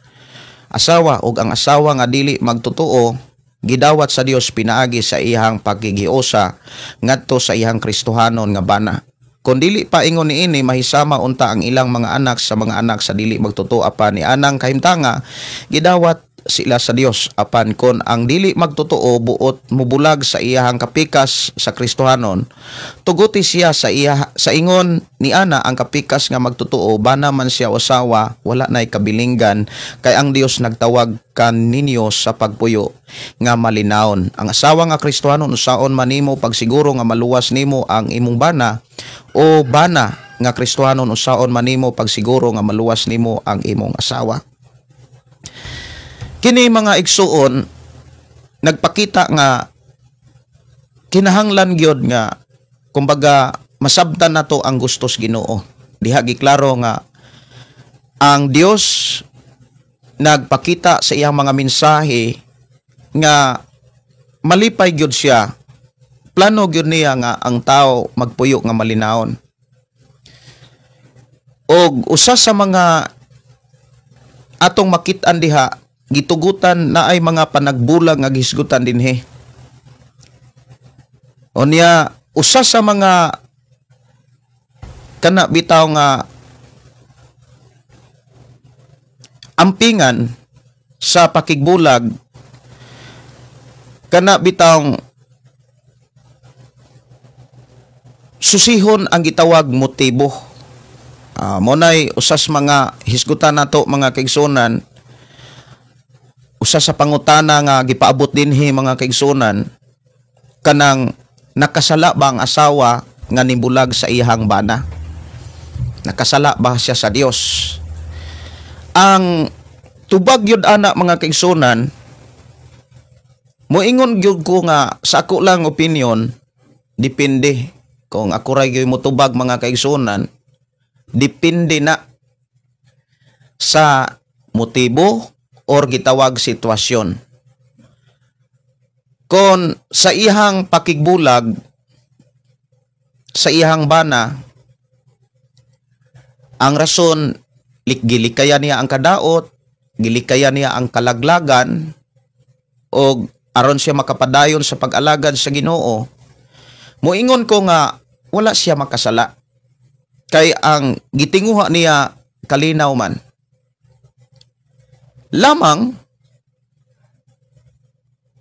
asawa, ug ang asawa nga dili magtotoo gidawat sa Dios pinaagi sa iyahang pagigiusa ngadto sa iyahang Kristohanon nga bana. Kung dili pa ingon niini mahisama unta ang ilang mga anak sa mga anak sa dili magtotoo apan ni anang kahimtanga gidawat sila sa Dios. Apan kon ang dili magtotoo buot mubulag sa iyahang kapikas sa Kristohanon, tuguti siya sa ingon ni ana ang kapikas nga magtotoo bana man siya usawa, wala nay kabilinggan kay ang Dios nagtawag kaninyo sa pagpuyo nga malinawon. Ang asawa nga Kristohanon usaon man nimo pagsiguro nga maluwas nimo ang imong bana, o bana nga Kristohanon usaon man nimo pagsiguro nga maluwas nimo ang imong asawa. Kini mga igsuon nagpakita nga kinahanglan gyud nga kumbaga masabtan nato ang gustos Ginoo. diha giklaro nga ang Dios nagpakita sa iyang mga mensahe nga malipay gyud siya. Plano gyud niya nga ang tao magpuyo nga malinawon. Og usa sa mga atong makit-an diha, gitugutan na ay mga panagbulag nga gisgutan dinhi. Unya usa sa mga kana bitaw nga ampingan sa pakigbulag, kana bitawng susihon ang gitawag motibo. Monay usas mga hisgutan nato mga kaigsunan, usa sa pangutana nga gipaabot dinhi mga kaigsunan, kanang nakasala ba ang asawa nga nibulag sa iyang bana? Nakasala ba siya sa Dios? Ang tubag yun ana mga kaigsunan, moingon gyud ko nga sa ako lang opinion, depende. Kung ako ray gyud mo tubag mga kaigsunan, depende na sa motibo or gitawag sitwasyon. Kung sa ihang pakigbulag, sa ihang bana, ang rason gilikaya niya ang kadaot, gilikaya niya ang kalaglagan, o aron siya makapadayon sa pag-alagad sa Ginoo, moingon ko nga wala siya makasala. Kay ang gitinguha niya kalinaw man. Lamang,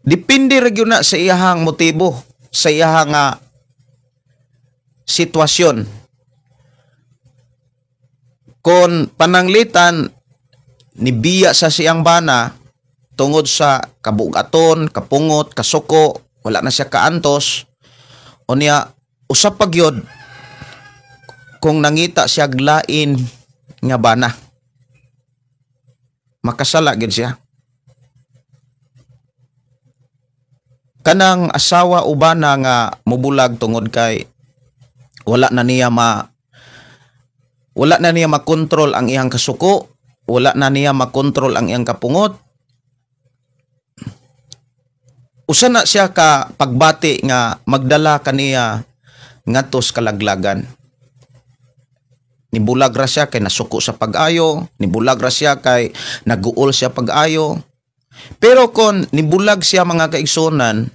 depende rin yun na sa iyahang motibo, sa iyahang sitwasyon. Kung pananglitan, nibiya sa siyang bana, tungod sa kabugaton, kapungot, kasuko, wala na siya kaantos, o niya, usap pagyod, kung nangita siya glain nga bana, makasala gyud siya. Kanang asawa o bana nga mubulag tungod kay wala na niya makontrol ang iyang kasuko, wala na niya makontrol ang iyang kapungot, usa na siya ka pagbati nga magdala kaniya ngadto kalaglagan. Nibulag ra siya kay nasuko sa pag-ayo, nibulag ra siya kay naguol siya pag-ayo. Pero kung nibulag siya mga kaigsunan,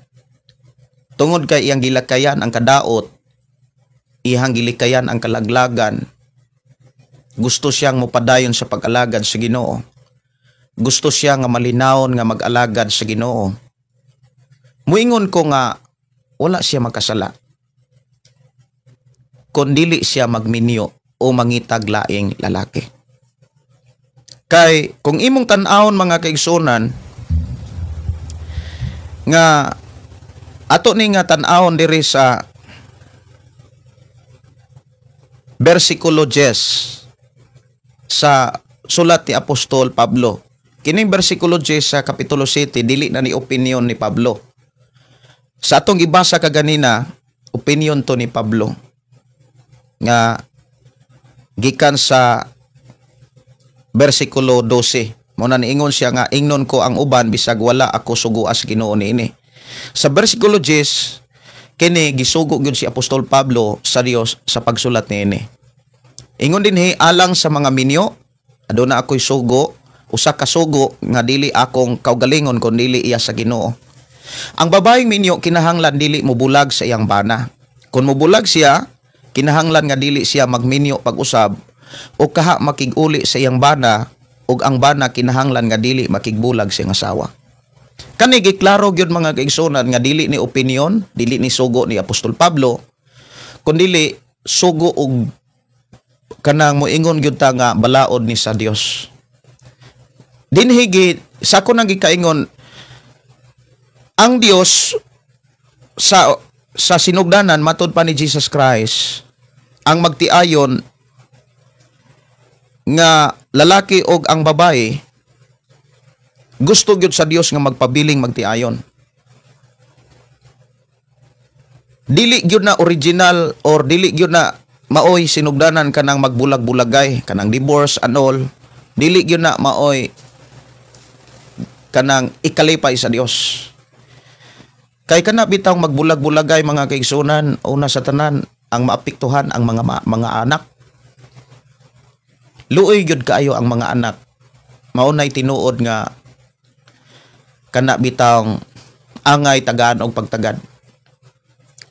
tungod kay iyang gilakayan ang kadaot, iyang gilikayan ang kalaglagan, gusto siyang mopadayon sa pag-alagad sa Ginoo, gusto siya nga malinawon nga mag-alagad sa Ginoo, muingon ko nga wala siya makasala kung dili siya magminyo o mangitag laing lalaki. Kay kung imong tan-awon mga kaigsunan nga ato ni nga tan-awon diri sa bersikulo 10 sa sulat ni Apostol Pablo. Kining bersikulo 10 sa kapitulo 7 dili na ni opinion ni Pablo. Sa atong gibasa kaganina, opinion to ni Pablo nga gikan sa bersikulo 12. Muna niingon siya nga, ingnon ko ang uban bisag wala ako suguas Ginoo niini. Sa bersikulo 10, kini gisugo gyud si Apostol Pablo sa Dios sa pagsulat niini. Ingon dinhi alang sa mga minyo, aduna ako'y sugo, usa ka sugo nga dili akong kaugalingon kun dili iya sa Ginoo. Ang babaeng minyo kinahanglan dili mobulag sa iyang bana. Kung mobulag siya, kinahanglan nga dili siya magminyo pag-usab o kaha makiguli sa iyang bana, ug ang bana kinahanglan nga dili makigbulag sa iyang asawa. Kani giklaro gyud mga kaigsunan nga dili ni opinion, dili ni sugo ni Apostol Pablo, kundi sugo og kanang moingon gyud ta nga balaod ni sa Dios. Dinhi sa ko nang gikaingon, ang Dios sa sinugdanan matud pa ni Jesus Christ ang magtiayon nga lalaki og ang babae, gusto gyud sa Dios nga magpabiling magtiayon. Dili gyud na original or dili gyud na maoy sinugdanan kanang magbulag-bulagay, kanang divorce and all, dili gyud na maoy kanang ikalipay sa Dios. Kay kana bitaw magbulag-bulagay mga kaigsunan, una sa tanan ang maapektuhan ang mga anak. Luoy gyud kaayo ang mga anak. Maunay tinuod nga kana bitaw angay tagaan og pagtagad.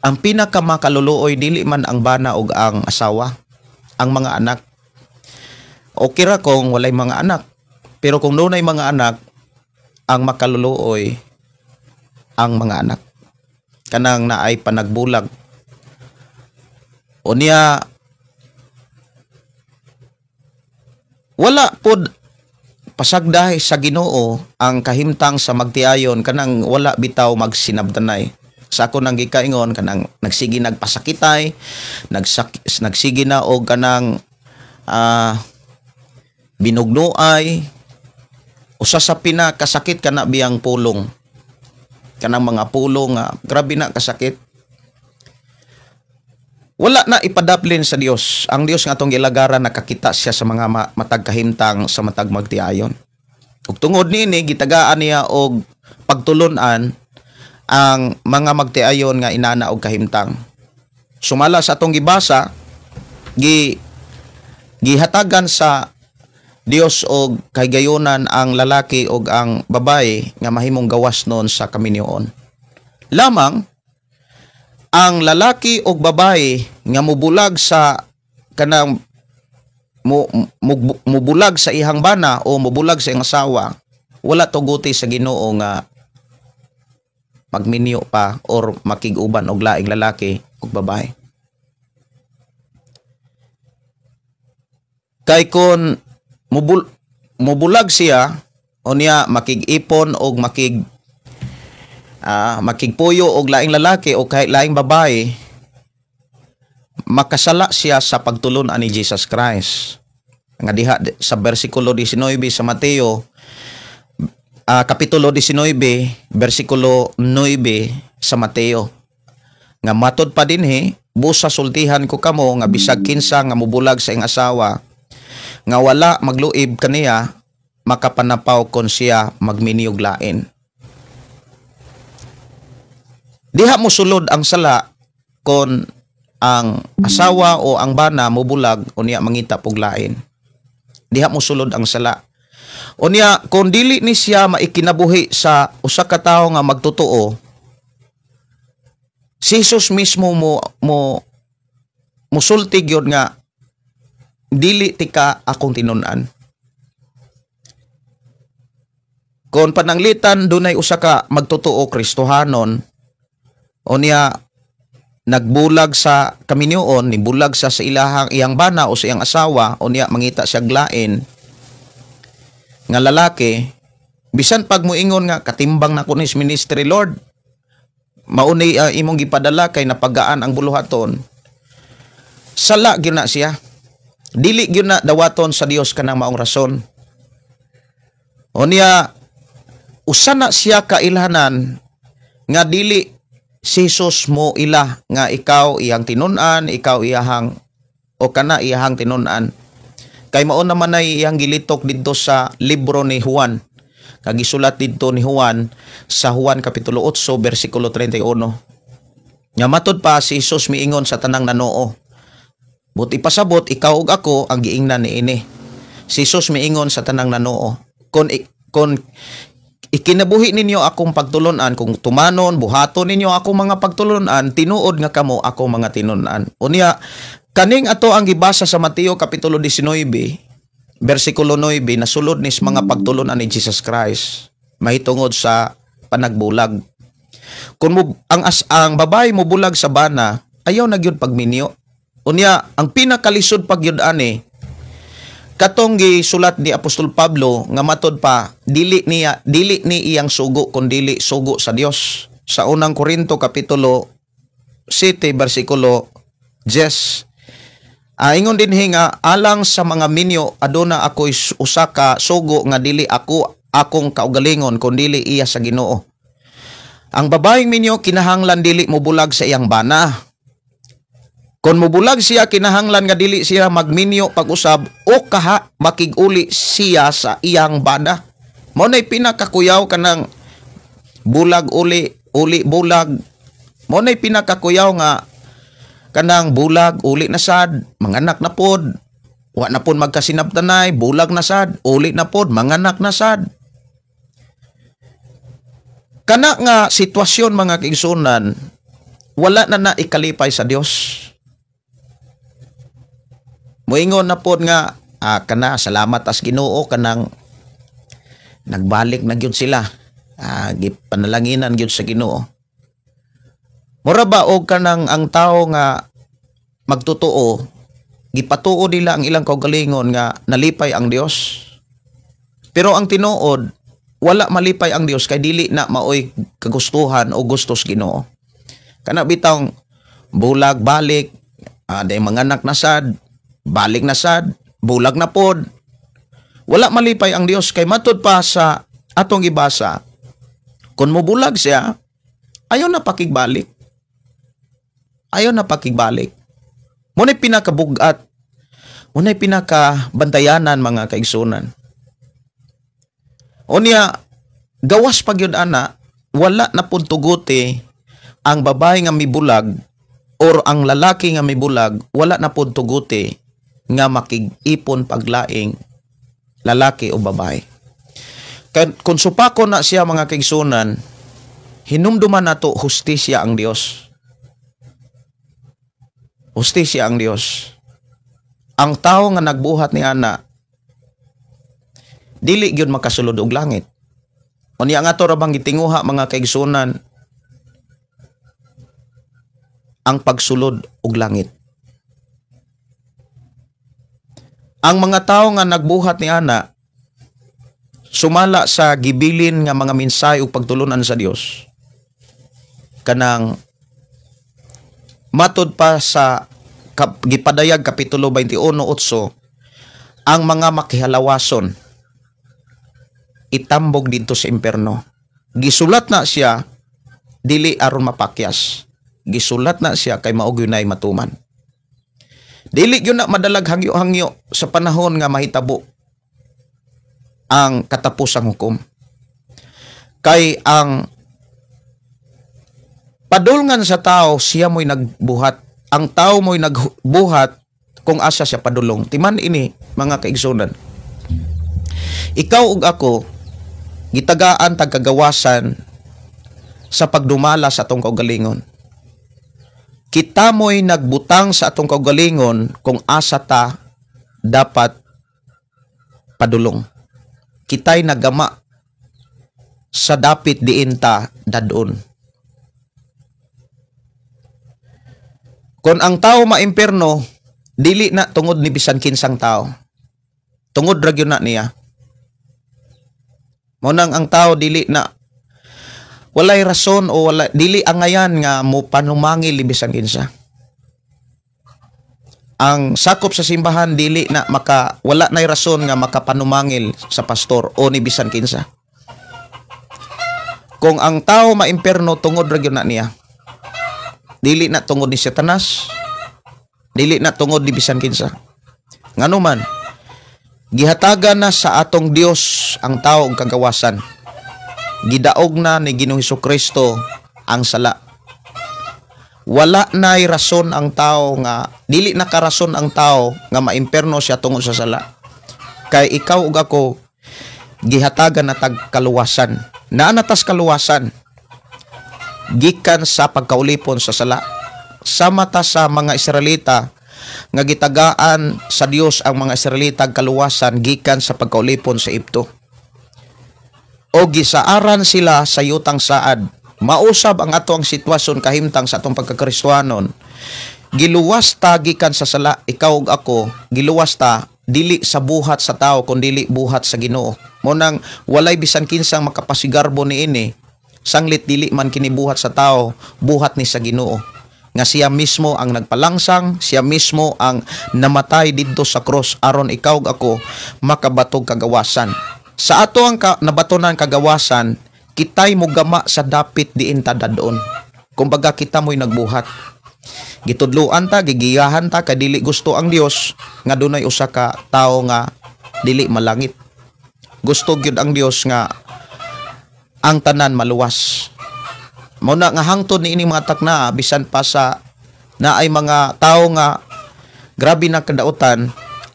Ang pinakamakaluluoy dili man ang bana og ang asawa, ang mga anak. Okay ra kung walay mga anak, pero kung dunay mga anak, ang makaluluoy ang mga anak. Kanang naay panagbulag. Unya wala pod pasagdahay sa Ginoo ang kahimtang sa magtiayon kanang wala bitaw magsinabtanay. Sa ako nang gikaingon kanang nagsigi nagpasakitay, nagsigi na og kanang binugnoay, usa sa pinakasakit kana biyang pulong. Kanang mga pulong nga grabe na kasakit. Wala na ipadaplin sa Dios. Ang Dios nga atong gilagaran nakakita siya sa mga matag kahimtang sa matag magtiayon. Ug tungod niini gitagaan niya og pagtulunan ang mga magtiayon nga inana og kahimtang. Sumala sa atong gibasa, gihatagan sa Dios og kaygayonan ang lalaki og ang babae nga mahimong gawas noon sa kaminyoon. Lamang ang lalaki og babae nga mubulag sa kanang mubulag sa ihang bana o mubulag sa iyang asawa, wala tuguti sa Ginoo nga magminyo pa or makig-uban og laing lalaki ug babae. Kay kun mubulag siya unya makig-ipon og makigpuyo og laing lalaki o kahit laing babae, makasala siya sa pagtulon ni Jesus Christ. Nga diha sa bersikulo 19 sa Mateo, kapitulo 19, bersikulo 9 sa Mateo. Nga matod pa dinhi, busa sultihan ko kamo nga bisag kinsa nga mubulag sa iyang asawa, nga wala magluib kaniya, makapanapaw kon siya magminiog lain. Diha mo sulod ang sala kon ang asawa o ang bana mubulag unya mangita pog lain. Diha mo sulod ang sala. Unya kung dili ni siya maikinabuhi sa usa ka tawo nga magtotoo, si Jesus mismo musulti gyud nga dili tika akong tinun-an. Kung pananglitan dunay usa ka magtotoo Kristohanon, unya nagbulag sa kaminyoon, nibulag sa iyang bana o sa iyang asawa, unya mangita siya glain nga lalaki, bisan pag moingon nga katimbang na kunis ministry Lord, mauni imong gipadala kay napagaan ang buluhaton, sala gyud na siya. Dili gyud na dawaton sa Dios kanang maong rason. Unya usa na siya kailhanan nga dili si Jesus mo ila nga ikaw iyang tinun-an, ikaw iyahang o kana iyahang tinun-an. Kay mao naman ay iyang gilitok didto sa libro ni Juan. Kagisulat didto ni Juan sa Juan kapitulo 8 bersikulo 31. Nya matod pa si Jesus miingon sa tanang nanoo, buti pasabot ikaw ug ako ang giingnan niini. Si Jesus miingon sa tanang nanoo, kon ikinabuhi ninyo akong pagtulunan, kung tumanon, buhaton ninyo akong mga pagtulunan, tinuod nga kamo akong mga tinunan. Unya, kaning ato ang gibasa sa Mateo kapitulo 19, bersikulo 9, nasulod nis mga pagtulunan ni Jesus Christ, mahitungod sa panagbulag. Kung ang babae mo bulag sa bana, ayaw na gyud pagminyo. Unya, ang pinakalisod pagyud ani, katong gisulat ni Apostol Pablo nga matod pa dili ni iyang sugo kun dili sugo sa Dios. Sa unang Korinto kapitulo 7 bersikulo 10, ingon dinhi nga alang sa mga minyo aduna ako'y usa ka sugo nga dili akong kaugalingon kun dili iya sa Ginoo. Ang babaeng minyo kinahanglan dili mo bulag sa iyang bana. Kung mubulag siya, kinahanglan nga dili siya magminyo pag-usab o kaha makiguli siya sa iyang bana. Mao nay pinakakuyaw kanang bulag uli bulag. Mao nay pinakakuyaw nga kanang bulag uli na sad, manganak na pod. Wa na pod magkasinabtanay, bulag na sad, uli na pod, manganak na sad. Kana nga sitwasyon mga kaigsunan, wala na ikalipay sa Dios. Moingon na pod nga kana salamat as Ginoo kanang nagbalik na gyud sila. Gipanalanginan gyud sa Ginoo. Mura ba og kanang ang tao nga magtotoo, gipatuo nila ang ilang kaugalingon nga nalipay ang Dios. Pero ang tinuod, wala malipay ang Dios kay dili na maoy kagustuhan o gustos Ginoo. Kana bitang bulag balik, day manganak na sad, balik na sad, bulag na pod. Wala malipay ang Dios kay matud pa sa atong gibasa. Kung mubulag siya, ayaw na pakigbalik. Ayaw na pakigbalik. Muna'y pinakabugat. Muna'y pinakabantayanan mga kaigsunan. O niya, gawas pag yun ana, wala na pud tuguti ang babae nga mibulag or ang lalaki nga mibulag, wala na pud tuguti nga makig-ipon paglaing lalaki o babae. Kung supako na siya mga kaigsunan, hinumduman nato hustisya ang Dios. Hustisya ang Dios. Ang tao nga nagbuhat ni ana, dili gyud makasulod og langit. Unya nga to ra bang gitinguha mga kaigsunan ang pagsulod og langit. Ang mga tao nga nagbuhat ni ana sumala sa gibilin nga mga mensahe ug pagtulunan sa Dios. Kanang matud pa sa gipadayag kapitulo 21:8, ang mga makihalawason itambog dito sa impierno. Gisulat na siya dili aron mapakyas. Gisulat na siya kay maog yunay matuman. Dili gyud na madalag hangyo-hangyo sa panahon nga mahitabo ang katapusang hukom. Kay ang padulngan sa tao, siya mo'y nagbuhat. Ang tao mo'y nagbuhat kung asa siya padulong. Timan ini, mga kaigsunan. Ikaw ug ako, gitagaan tagkagawasan sa pagdumala sa atong kaugalingon. Kita mo'y nagbutang sa atong kaugalingon kung asa ta dapat padulong. Kita'y nagama sa dapit diin ta dadon. Kung ang tao maimpierno, dili na tungod ni bisan kinsang tao. Tungod ra gyud na niya. Munang ang tao dili na walay rason o wala dili angayan nga mo panumangil ni bisan kinsa. Ang sakop sa simbahan dili na wala nay rason nga makapanumangil sa pastor o ni bisan kinsa. Kung ang tao maimpierno tungod ra gyud na niya. Dili na tungod ni Satanas, dili na tungod ni bisan kinsa. Ngano man, gihatagan na sa atong Dios ang tao og kagawasan. Gidaog na ni Ginoong Hesukristo ang sala. Wala na'y rason ang tao nga, dili na karason ang tao nga maimpierno siya tungod sa sala. Kay ikaw ug ako, gihatagan na tag kaluwasan. Naanatas kaluwasan. Gikan sa pagkaulipon sa sala. Sama ta sa mga Israelita nga gitagaan sa Dios ang mga Israelita kaluwasan gikan sa pagkaulipon sa Egipto. O gisaaran sila sa yutang saad. Mausab ang ato ang sitwasyon kahimtang sa atong pagkakristohanon. Giluwas ta gikan sa sala, ikaw ug ako, giluwas ta dili sa buhat sa tao kundi dili buhat sa Ginoo. Munang walay bisan kinsang makapasigarbo niini. Sanglit dili man kinibuhat sa tao, buhat ni sa Ginoo. Nga siya mismo ang nagpalangsang, siya mismo ang namatay didto sa cross aron ikaw ug ako makabatog kagawasan. Sa ato ang nabatonan kagawasan, kita'y mugama sa dapit diin ta dadon. Kumbaga kita mo'y nagbuhat. Gitudluan ta, gigiyahan ta kay dili gusto ang Dios nga dunay usa ka tawo nga dili malangit. Gusto gyud ang Dios nga ang tanan maluwas. Mao na nga hangtod niini mga takna bisan pa sa na ay mga tawo nga grabe na kadautan,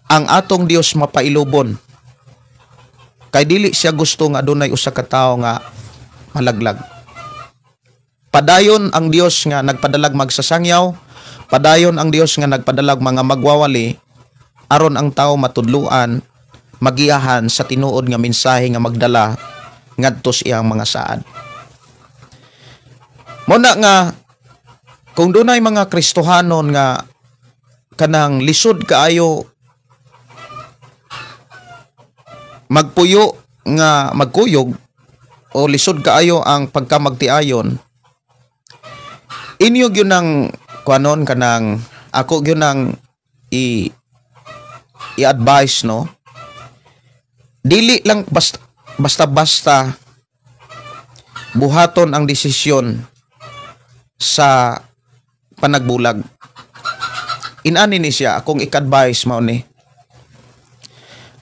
ang atong Dios mapailubon. Kay dili siya gusto nga dunay usa ka tawo nga malaglag. Padayon ang Dios nga nagpadalag magsasangyaw, padayon ang Dios nga nagpadalag mga magwawali aron ang tawo matudluan, magiyahan sa tinuod nga mensahe nga magdala ngadto sa iyang mga saad. Muna nga kung dunay mga Kristohanon nga kanang lisod kaayo magpuyo nga magkuyog o lisod kaayo ang pagkamagtiayon, inyo gyud nang kuanon kanang ako gyud nang i-advise no, dili lang basta buhaton ang desisyon sa panagbulag. Inani ni siya akong ik-advise mao ni,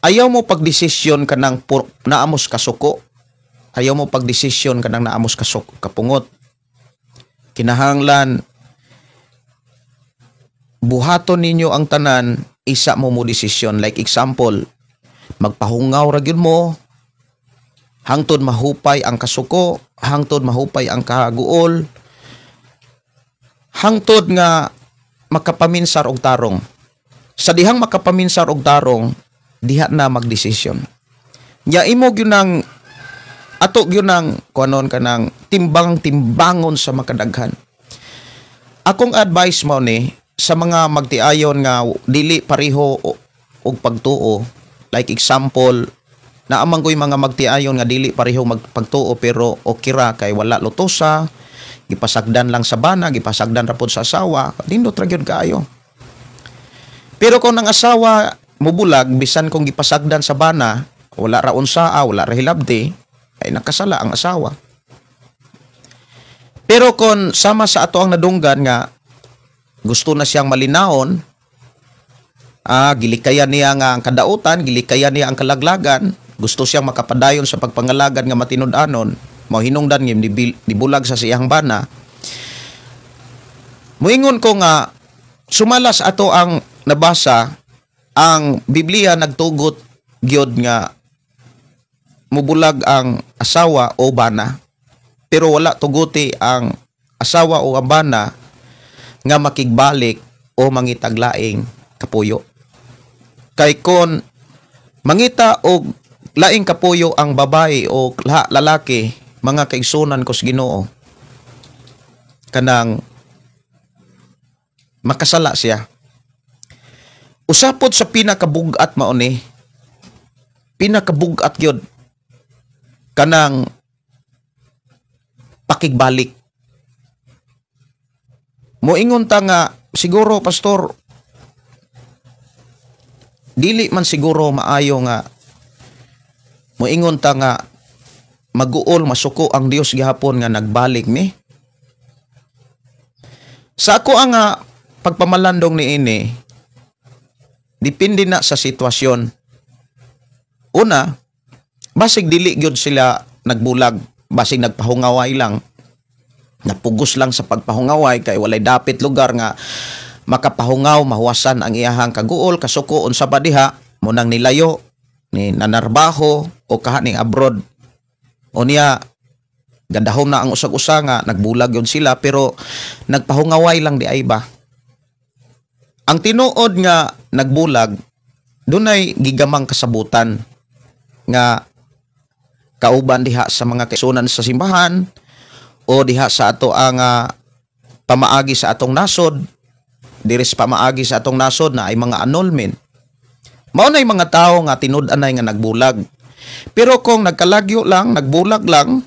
ayaw mo pagdesisyon kanang naamos kasuko, ayaw mo pagdesisyon kanang naamos kapungot. Kinahanglan buhaton ninyo ang tanan, isa mo desisyon. Like example, magpahungaw ra gyud mo hangtod mahupay ang kasuko, hangtod mahupay ang kaguol, hangtod nga makapaminsar og tarong. Sa dihang makapaminsar og tarong, diha na magdesisyon. Ya imo gyud nang ato gyud nang kuanon kanang timbang-timbangon sa makadaghan. Akong advice mo ni sa mga magtiayon nga dili pareho og pagtuo. Like example, naamang ko'y mga magtiayon nga dili pareho magpagtuo pero okay ra kay wala lutosa, gipasagdan lang sa bana, gipasagdan ra pod sa asawa, nindot ra gyud kaayo. Pero kung ang asawa mubulag, bisan kung gipasagdan sa bana, wala ra unsaa, wala ra hilabdi, ay nakasala ang asawa. Pero kung sama sa ato ang nadunggan nga gusto na siyang malinaon, gilikayan niya nga ang kadautan, gilikayan niya ang kalaglagan, gusto siyang makapadayon sa pagpangalagan nga matinud-anon, mao hinungdan ngim dibulag sa siyang bana. Muingon ko nga sumalas ato ang nabasa, ang Biblia nagtugot gyud nga mubulag ang asawa o bana, pero wala tuguti ang asawa o ang bana nga makigbalik o mangitaglaing kapuyo. Kay kon mangita og laing kapuyo ang babae o lalaki, mga kaigsunan ko sa Ginoo, kanang makasala siya. Usapod sa pinakabugat mao ni, pinakabugat gyud kanang pakigbalik. Moingon ta nga siguro pastor, dili man siguro maayo nga moingon ta nga maguol masuko ang Dios gihapon nga nagbalik mi. Sa ako ang pagpamalandong niini, depende na sa sitwasyon. Una, basig dili gyud sila nagbulag, basig nagpahungaway lang, napugos lang sa pagpahungaway kay walay dapit lugar nga makapahungaw, mahuwasan ang iyahang kaguol, kasuko unsa ba diha, mo nang nilayo ni nanarbaho o kahaning abroad. O niya gandahom na ang usag-usa nga nagbulag yun sila pero nagpahungaway lang di ay ba. Ang tinuod nga nagbulag, dunay gigamang kasabutan nga kauban diha sa mga kaisunan sa simbahan o diha sa ato ang pamaagi sa atong nasod, diris pamaagi sa atong nasod na ay mga annulment. Mao nay mga tao nga tinud-anay nga nagbulag. Pero kung nagkalagyo lang, nagbulag lang,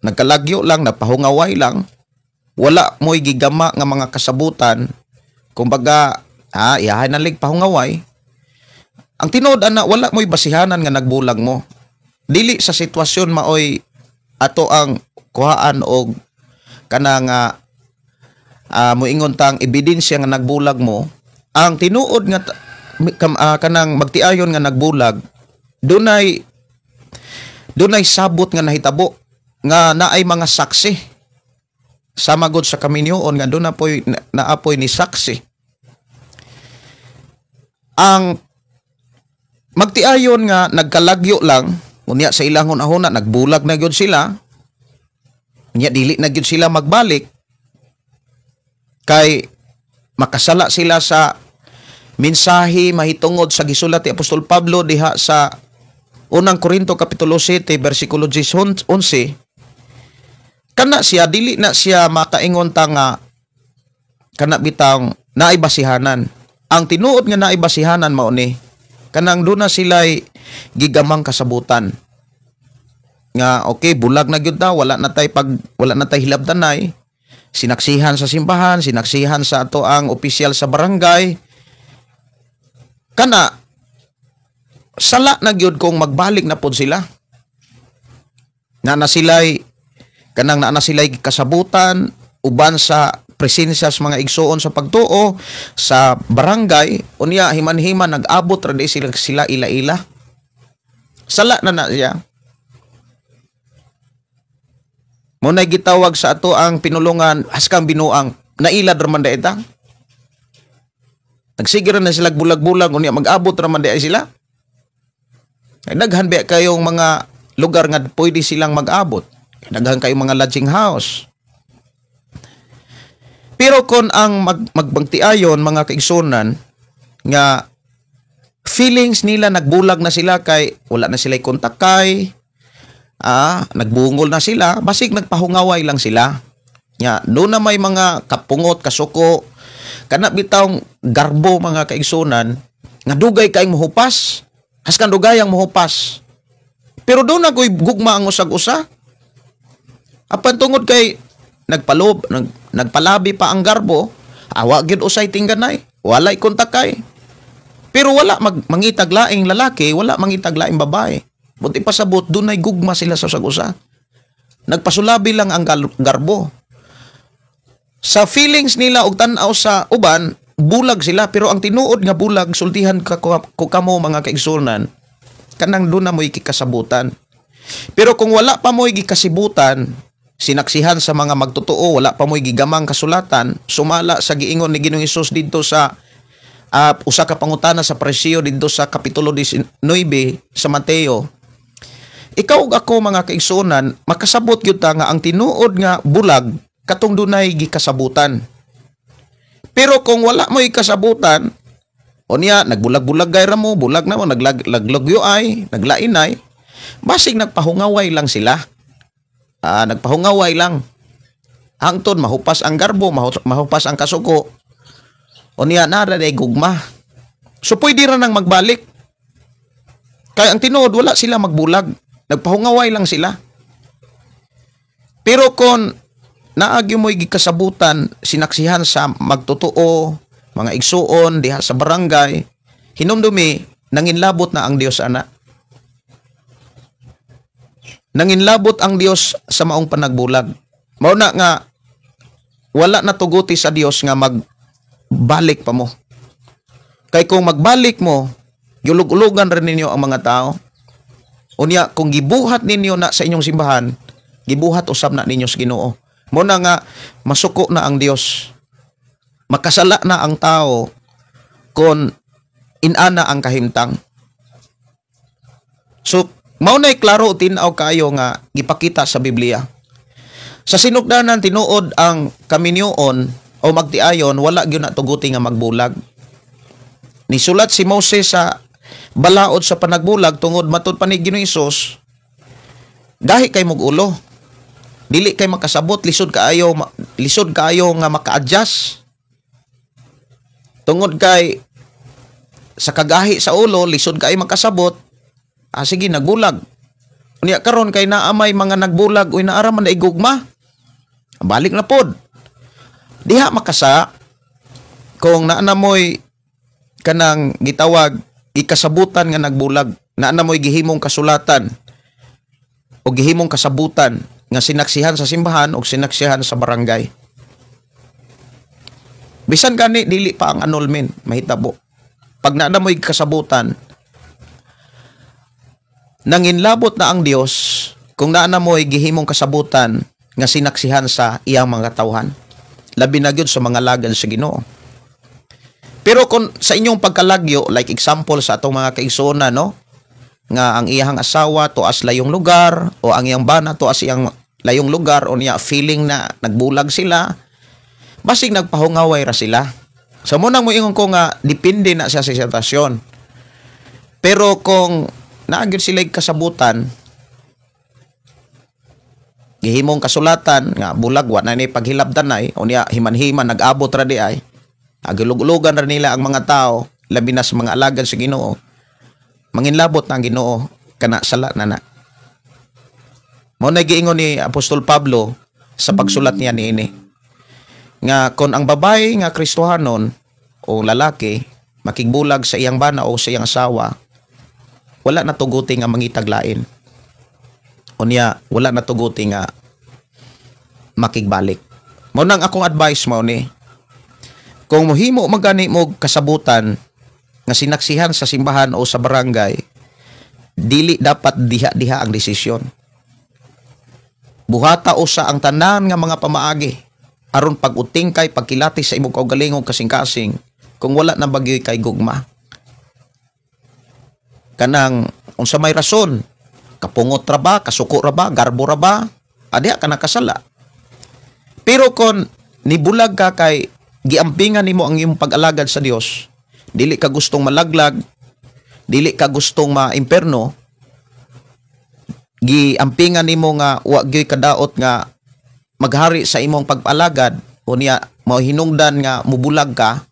nagkalagyo lang, napahungaway lang, wala mo'y gigama nga mga kasabutan, kumbaga, iyahay na lig pahungaway, ang tinud-ana, wala mo'y basihanan nga nagbulag mo. Dili sa sitwasyon maoy ato ang kuhaan og kanang moingon tang ebidensya nga nagbulag mo, ang tinuod nga kanang magtiayon nga nagbulag, dunay sabot nga nahitabo nga naay mga saksi. Sama gud sa kaminyoon nga doon naapoy ni saksi. Ang magtiayon nga nagkalagyo lang, unya sa ilang hunahuna nagbulag na gyud sila. Unya dili na gyud sila magbalik. Kay makasala sila sa mensahe mahitungod sa gisulat ni Apostol Pablo diha sa unang Korinto kapitulo 7 bersikulo 11. Kana siya dili na siya makaingon ta nga kana bitang naay basihanan. Ang tinuod nga naay basihanan mao ni kanang duna sila'y gigamang kasabutan. Nga okay, bulag na gyud daw, wala na tay hilabtanay. Sinaksihan sa simbahan, sinaksihan sa ato ang opisyal sa barangay. Kana sala na gyud kung magbalik na pod sila. Na sila'y kasabutan uban sa presensya sa mga igsoon sa pagtuo sa barangay, unya himan-himan nag-abot ra di sila ila-ila. Sala na siya. Munay gitawag sa ato ang pinulungan haskang binuang nailad raman da ita. Nagsigir na sila bulag-bulag unya mag-abot raman da sila. Ay daghan ba kayong mga lugar nga pwede silang mag-abot. Daghan kayong mga lodging house. Pero kung ang magbangtiayon mga kaigsunan nga feelings nila nagbulag na sila kay wala na sila kontakay, nagbungol na sila, basig nagpahungaway lang sila. Nya, doon na may mga kapungot, kasuko, kana bitawng garbo mga kaigsunan, nga dugay kayong muhupas, haskan dugay ang muhupas. Pero doon na ko'y gugma ang usag-usa. Apan tungod kay nagpalabi pa ang garbo, awa gyud usay tingganay, walay kontakay. Pero wala mangitag laing lalaki, wala mangitag laing babae. Buti pasabot, dunay gugma sila sa usag-usa. Nagpasulabi lang ang garbo. Sa feelings nila og tan-aw sa uban, bulag sila. Pero ang tinuod nga bulag, sultihan ko kamo mga kaigsunan, kanang doon na mo'y kikasabutan. Pero kung wala pa mo'y gikasibutan, sinaksihan sa mga magtotoo, wala pa mo'y gigamang kasulatan, sumala sa giingon ni Ginoong Hesus dito sa usa ka pangutana sa Presyo dito sa kapitulo 19 sa Mateo. Ikaw ug ako mga kaigsunan, makasabot gyud ta nga ang tinuod nga bulag katong dunay gikasabutan. Pero kung wala mo'y kasabutan, unya nagbulag-bulag gay ra mo, bulag na mo, naglagyo ay, naglainay, basig nagpahungaway lang sila. Nagpahungaway lang. Hangtod mahupas ang garbo, mahupas ang kasuko. Unya nara day gugma. So pwede ra nang magbalik. Kaya ang tinuod wala sila magbulag. Nagpahungaway lang sila. Pero kung naagi mo'y gikasabutan, sinaksihan sa magtotoo, mga igsuon diha sa barangay, hinumdumi nanginlabot na ang Dios ana. Nanginlabot ang Dios sa maong panagbulag. Mao na nga wala na tuguti sa Dios nga magbalik pa mo. Kay kung magbalik mo, yulug-ulugan rin ninyo ang mga tao. Unya kung gibuhat ninyo na sa inyong simbahan, gibuhat usab na ninyo sa Ginoo. Mao na nga masuko na ang Dios. Makasala na ang tao kung inana ang kahimtang. So mao na'y klaro tinaw kayo nga gipakita sa Biblia. Sa sinugdanan tinuod ang kaminyoon o magtiayon, wala gyud na tuguti nga magbulag. Nisulat si Moses sa balaod sa panagbulag tungod matud pa ni Ginoong Hesus, dahi kay mugulo. Dili kay makasabot, lisod kaayo nga maka-adjust. Tungod kay sa kagahi sa ulo, lisod kay makasabot. Sige, nagbulag. Unya karon kay naamay mga nagbulag uy naara man na igugma. Balik na pod. Diha makasa kung naana moy kanang gitawag ikasabutan nga nagbulag, naana moy gihimong kasulatan o gihimong kasabutan nga sinaksihan sa simbahan o sinaksihan sa barangay. Bisan gani dili pa ang annulment, mahitabo. Pag naana mo'y kasabutan, nanginlabot na ang Dios kung naana mo'y gihimong kasabutan nga sinaksihan sa iyang mga tawhan. Labi na gyud sa mga lagan sa Ginoo. Pero kung sa inyong pagkalagyo, like example sa atong mga kaigsoona, no, nga ang iyang asawa tuas layong lugar o ang iyang bana tuas iyang layong lugar o niya feeling na nagbulag sila, basig nagpahungaway ra sila. So munang mo ingon ko nga depende na siya sa sitwasyon. Pero kung naagid sila kasabutan, gihimong kasulatan nga bulag wa na ni paghilabdanay o niya himan-himan nag-abot ra di ay agilugulugan ra nila ang mga tao, labi na sa mga alagad sa Ginoo. Manginlabot na ang Ginoo kana sala na. Mao na giingon ni Apostol Pablo sa pagsulat niya niini nga kung ang babae nga Kristohanon o lalaki makigbulag sa iyang bana o sa iyang asawa, wala na tuguti nga mangitaglain. Unya wala na tuguti nga makigbalik. Mao nang akong advice mao ni, kung mohimo magani mo kasabutan nga sinaksihan sa simbahan o sa barangay, dili dapat diha-diha ang desisyon. Buhata usa ang tanan nga mga pamaagi aron pag-uting kay pagkilati sa imong kaugalingong kasing-kasing kung wala na bagyoy kay gugma. Kanang unsa may rason, kapungot ra ba, kasuko ra ba, garbo ra ba, adiha ka nakasala. Pero kung nibulag ka kay giampingan nimo ang imong pag-alagad sa Dios, dili ka gustong malaglag, dili ka gustong maimperno, giampingan nimo nga wa gyud kadaot nga maghari sa imong pag-alagad o niya mao hinungdan nga mubulag ka,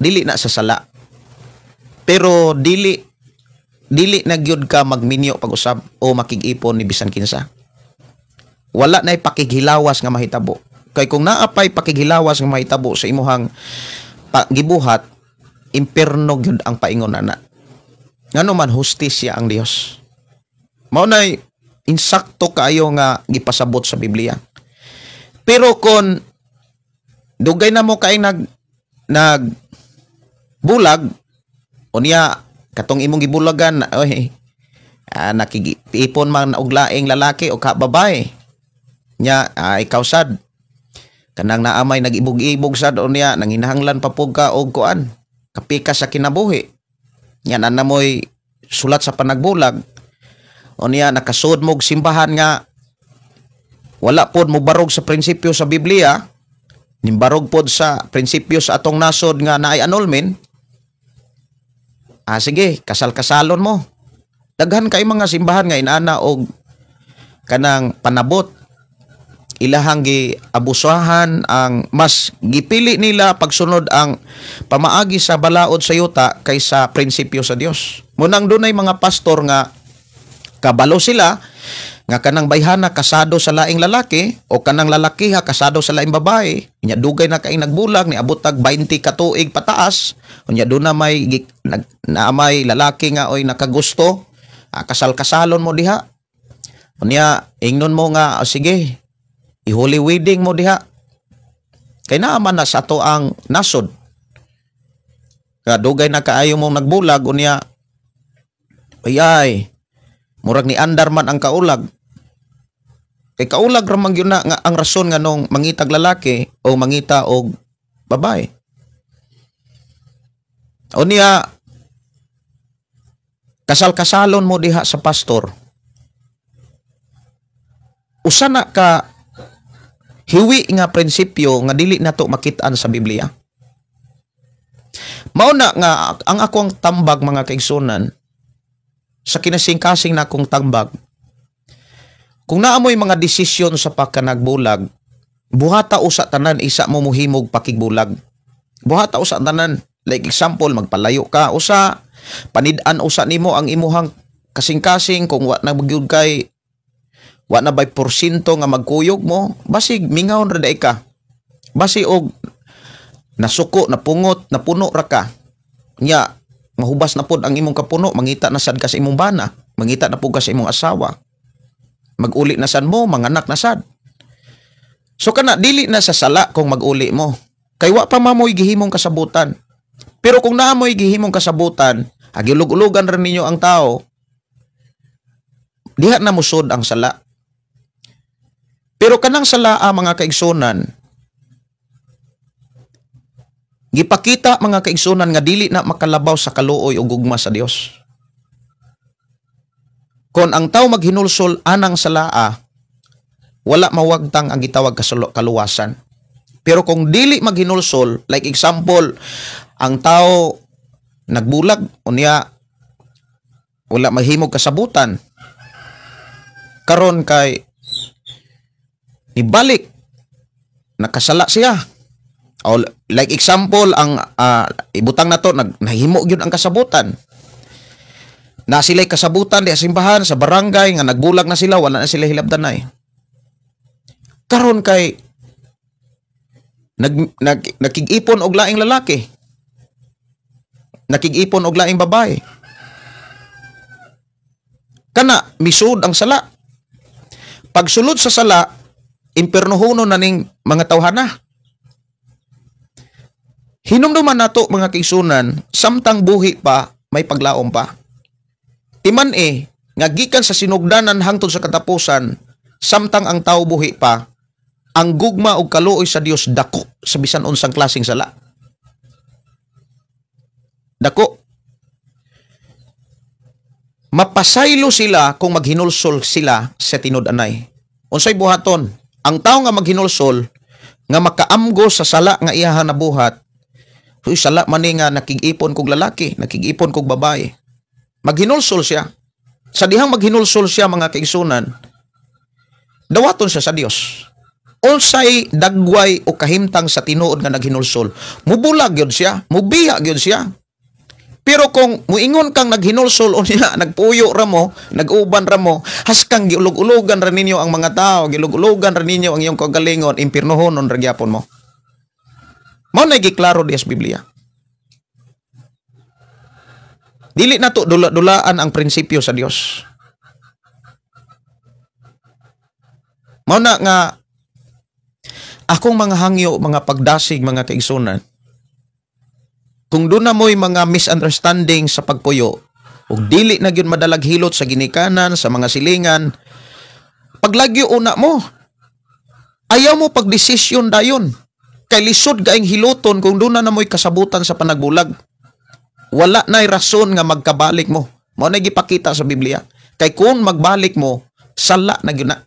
dili na sa sala. Pero dili na gyud ka magminyo pag-usab o makig-ipon ni bisan kinsa. Wala na pakighilawas nga mahitabo. Kay kung naapay pakighilawas nga mahitabo sa imuhang gibuhat, imperno gyud ang paingon ana. Ngano man hustisya ang Dios. Mao nay insakto kaayo nga gipasabot sa Biblia. Pero kung dugay na mo kay nag bulag unya katong imong gibulagan nakigipon man og laing lalaki o ka babae nya ikaw sad kanang naamay nagibog-ibog sad unya nanginahanglan pa pug ka og kuan kapika sa kinabuhi nya na moy sulat sa panagbulag unya nakasud mo og simbahan nga wala pod mo barog sa prinsipyo sa Biblia, nimbarog pod sa prinsipyo sa atong nasod nga naay annulment. Sige, kasal-kasalon mo. Daghan kay mga simbahan nga inana og kanang panabot. Ilahang giabusahan ang mas gipili nila pagsunod ang pamaagi sa balaod sa yuta kaysa prinsipyo sa Dios. Munang dunay mga pastor nga kabalo sila nga kanang bayhana kasado sa laing lalaki o kanang lalaki kasado sa laing babae, nya dugay na kay nagbulag ni abot tag 20 ka tuig pataas, unya do na may naamay lalaki nga oy nakagusto, kasal-kasalon mo diha. Unya ingnon mo nga sige, i-holy wedding mo diha. Kay naaman na sa to ang nasod. Nga dugay na kaayo mong nagbulag unya ay murag ni andar man ang kaulag. Kay kaulag ramang yun na nga ang rason nga nung mangitag lalaki o mangita og babae. O niya, kasal-kasalon mo diha sa pastor. Usa na ka hiwi nga prinsipyo nga dili nato makitaan sa Biblia. Mao na nga ang akong tambag mga kaigsunan sa kinasing-kasing na akong tambag. Kung naamoy mga desisyon sa pagkanagbulag, buhata usa tanan isa mo muhimog pakigbulag. Buhata usa tanan. Like example, magpalayo ka usa, panid-an usa nimo ang imuhang kasing-kasing kung wa na magyud kay wa na bay porsyento nga magkuyog mo, basig mingawon ra day ka. Basi og nasuko, napungot, napuno ra ka. Nya mahubas na pod ang imong kapuno, mangita na sad ka sa imong bana, mangita na pud ka sa imong asawa. Mag-uli na sad mo, manganak na sad. So kana dili na sa sala kung mag-uli mo. Kay wa pa mamoy gihimong kasabutan. Pero kung naamoy gihimong kasabutan, agilug-ulugan rin ninyo ang tao, diha na musod ang sala. Pero kanang sala mga kaigsunan, gipakita mga kaigsunan nga dili na makalabaw sa kaluoy o gugma sa Dios. Kung ang tao maghinulsol anang salaa, wala mawagtang ang gitawag kaluwasan. Pero kung dili maghinulsol, like example, ang tao nagbulag, unya wala mahimog kasabutan, karon kay ibalik, nakasala siya. O like example, ang ibutang na to, nahimo yun ang kasabutan. Na sila'y kasabutan di simbahan sa barangay nga nagbulag na sila, wala na sila hilabdanay. Karon kay nakig-ipon og laing lalaki, nakig-ipon og laing babae, kana misud ang sala. Pagsulod sa sala, impiernohono na ning mga tawhana. Hinumduman nato mga kaigsunan, samtang buhi pa may paglaom pa. Timan nga gikan sa sinugdanan hangtod sa katapusan, samtang ang tao buhi pa, ang gugma o kaluoy sa Dios dako sa bisan unsang klaseng sala. Dako. Mapasaylo sila kung maghinulsol sila sa tinud-anay. Unsay buhaton? Ang tao nga maghinulsol, nga makaamgo sa sala nga iyahan na buhat, sala man nga nakig-ipon kog lalaki, nakig-ipon kog babae. Maghinulsol siya. Sa dihang maghinulsol siya mga kaigsunan, dawaton siya sa Dios. Unsay dagway o kahimtang sa tinuod nga naghinulsol, mubulag yun siya, mubiya yun siya. Pero kung muingon kang naghinulsol o niya, nagpuyo ra mo, nag-uban ra mo, haskang giulog-ulogan ra ninyo ang mga tao, giulog-ulogan ra ninyo ang iyong kagalingon, impirnohonon ra gyapon mo. Mao na giklaro di sa Biblia. Dili na to dula-dulaan ang prinsipyo sa Dios. Mao na nga akong mga hangyo, mga pagdasig, mga kaigsunan, kung doon na mo'y mga misunderstanding sa pagpuyo, o dili na yun madalag hilot sa ginikanan, sa mga silingan, paglagyo una mo, ayaw mo pagdesisyon dayon, kay lisod gaing hiloton kung doon na mo'y kasabutan sa panagbulag. Wala na'y rason nga magkabalik mo. Mao na gipakita sa Biblia. Kay kung magbalik mo, sala na gyud na.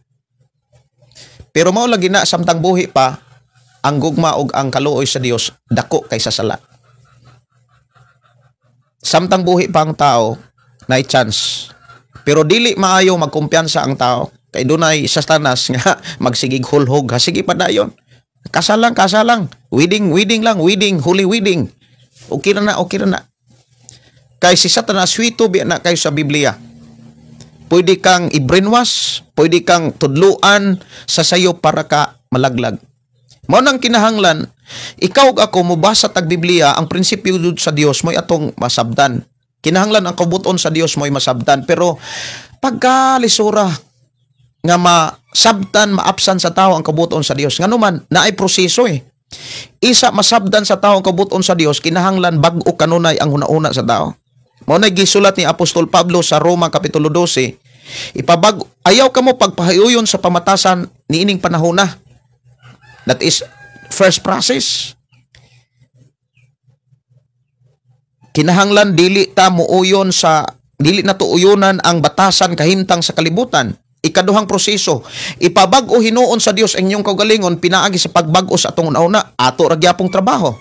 Pero mao lagi na samtang buhi pa, ang gugma og ang kaluoy sa Dios dako kaysa sala. Samtang buhi pa ang tao, naay chance. Pero dili maayo magkumpiyansa ang tao. Kay dunay Satanas nga magsigig hulhog, sige pa dayon. Kasalang. Wedding lang, holy wedding. Okay na. Kay si Satanas swito biya na kayo sa Biblia. Pwede kang i-brainwash, pwede kang tudluan sa sayo para ka malaglag. Mao nang kinahanglan, ikaw ug ako mubasa tag Biblia, ang prinsipyo dud sa Dios mo'y atong masabdan. Kinahanglan ang kabuton sa Dios mo'y masabdan, pero pagkalisura nga masabtan, maapsan sa tao ang kabuton sa Dios. Nganuman naay proseso Isa masabdan sa tao ang kabuton sa Dios, kinahanglan bag-o kanunay ang una-una sa tao. Mao na gisulat ni Apostol Pablo sa Roma kapitulo 12, ayaw ka mo pagpahiuyon sa pamatasan niining panahon na. That is first process. Kinahanglan dili na to uyonan ang batasan kahimtang sa kalibutan. Ikaduhang proseso, ipabag-o hinuon sa Dios ang inyong kaugalingon pinaagi sa pagbag-o sa atong una-una, ato ra gyapong trabaho.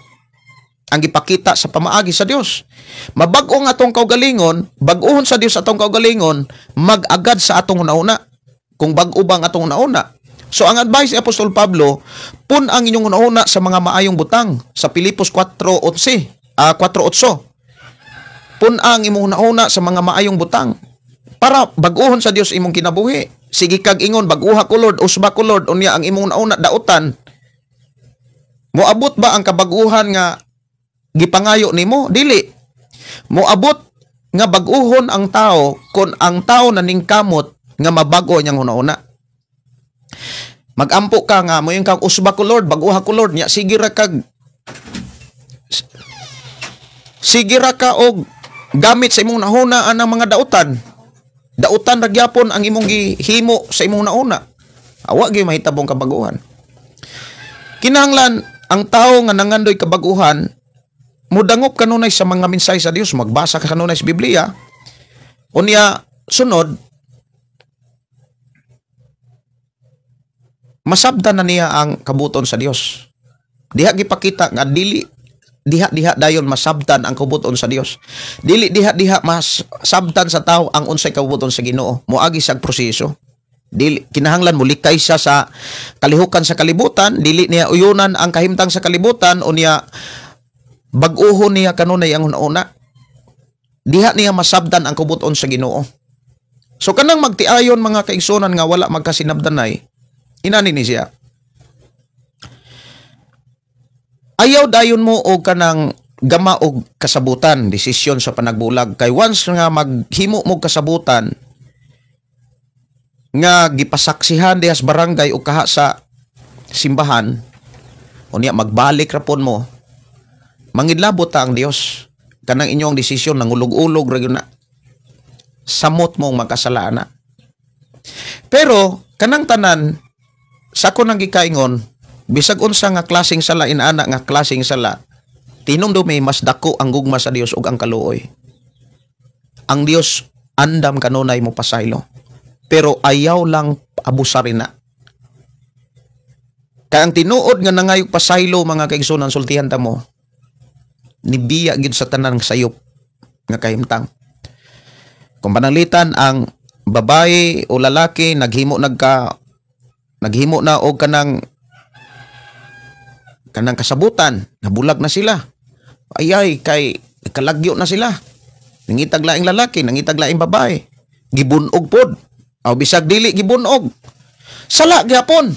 Ang ipakita sa pamaagi sa Dios. Mabag-o nga atong kaugalingon, bag-ohon sa Dios atong kaugalingon, mag-agad sa atong una-una. Kung bag-o bang atong una-una. So ang advice ni Apostol Pablo, pun ang inyong una-una sa mga maayong butang sa Pilipos 4:8. Pun ang imong una-una sa mga maayong butang para bag-ohon sa Dios imong kinabuhi. Sige kag ingon, bag-uha ko Lord, usba ko Lord, unya ang imong una-una dautan. Moabot ba ang kabag-uhan nga gipangayo nimo? Dili. Moabot nga bag-uhon ang tao kung ang tao naningkamot nga mabago niyang una-una. Magampo ka nga, moyong kang usba ko Lord, bag-uha ko Lord, nya sige ra kag sige ra ka og gamit sa imong nahunaan ang mga dautan. Dautan ra gyapon ang imong gihimo sa imong nauna. Awa gyud mahitabong kabaguhan. Kinahanglan ang tao nga nangandoy kabaguhan mudangop kanunay sa mga mensahe sa Dios, magbasa ka kanunay sa Biblia. Unya sunod masabtan na niya ang kabuton sa Dios. Diha gipakita nga dili diha dayon masabtan ang kabuton sa Dios. Dili diha mas sabtan sa tao ang unsay kabuton sa Ginoo. Moagi sa proseso. Dili kinahanglan mo likay siya sa kalihukan sa kalibutan, dili niya uyunan ang kahimtang sa kalibutan o niya bag-uhon niya kanunay ang una. Diha niya masabtan ang kabuton sa Ginoo. So kanang magtiayon mga kaigsunan nga wala magkasinabdanay, inani ni siya. Ayaw dayon mo o kanang gama og kasabutan, desisyon sa panagbulag. Kay once nga maghimo mo kasabutan, nga gipasaksihan dihas barangay o kaha sa simbahan, o niya magbalik rapon mo, mangidlabot ta ang Dios. Kanang inyong desisyon, nangulog-ulog ra gyud na. Samot mong magkasala na. Pero, kanang tanan, sa ko nang gikaingon, bisag unsa nga klaseng sala inana nga klaseng sala, tinumdumi mas dako ang gugma sa Dios ug ang kaluoy. Ang Dios andam kanunay mo pasaylo, pero ayaw lang abusarin na. Kaya ang tinuod nga nangayog pasaylo mga kaigsunan sultihan ta mo, nibiya gid sa tanan sayop nga kahimtang. Kung pananglitan ang babae o lalaki naghimo na og kanang kasabutan, nabulag na sila. Ayay, kay kalagyo na sila. Nangitag laing lalaki, nangitag laing babae. Gibunog pod. O bisag dili gibunog. Sala gyapon.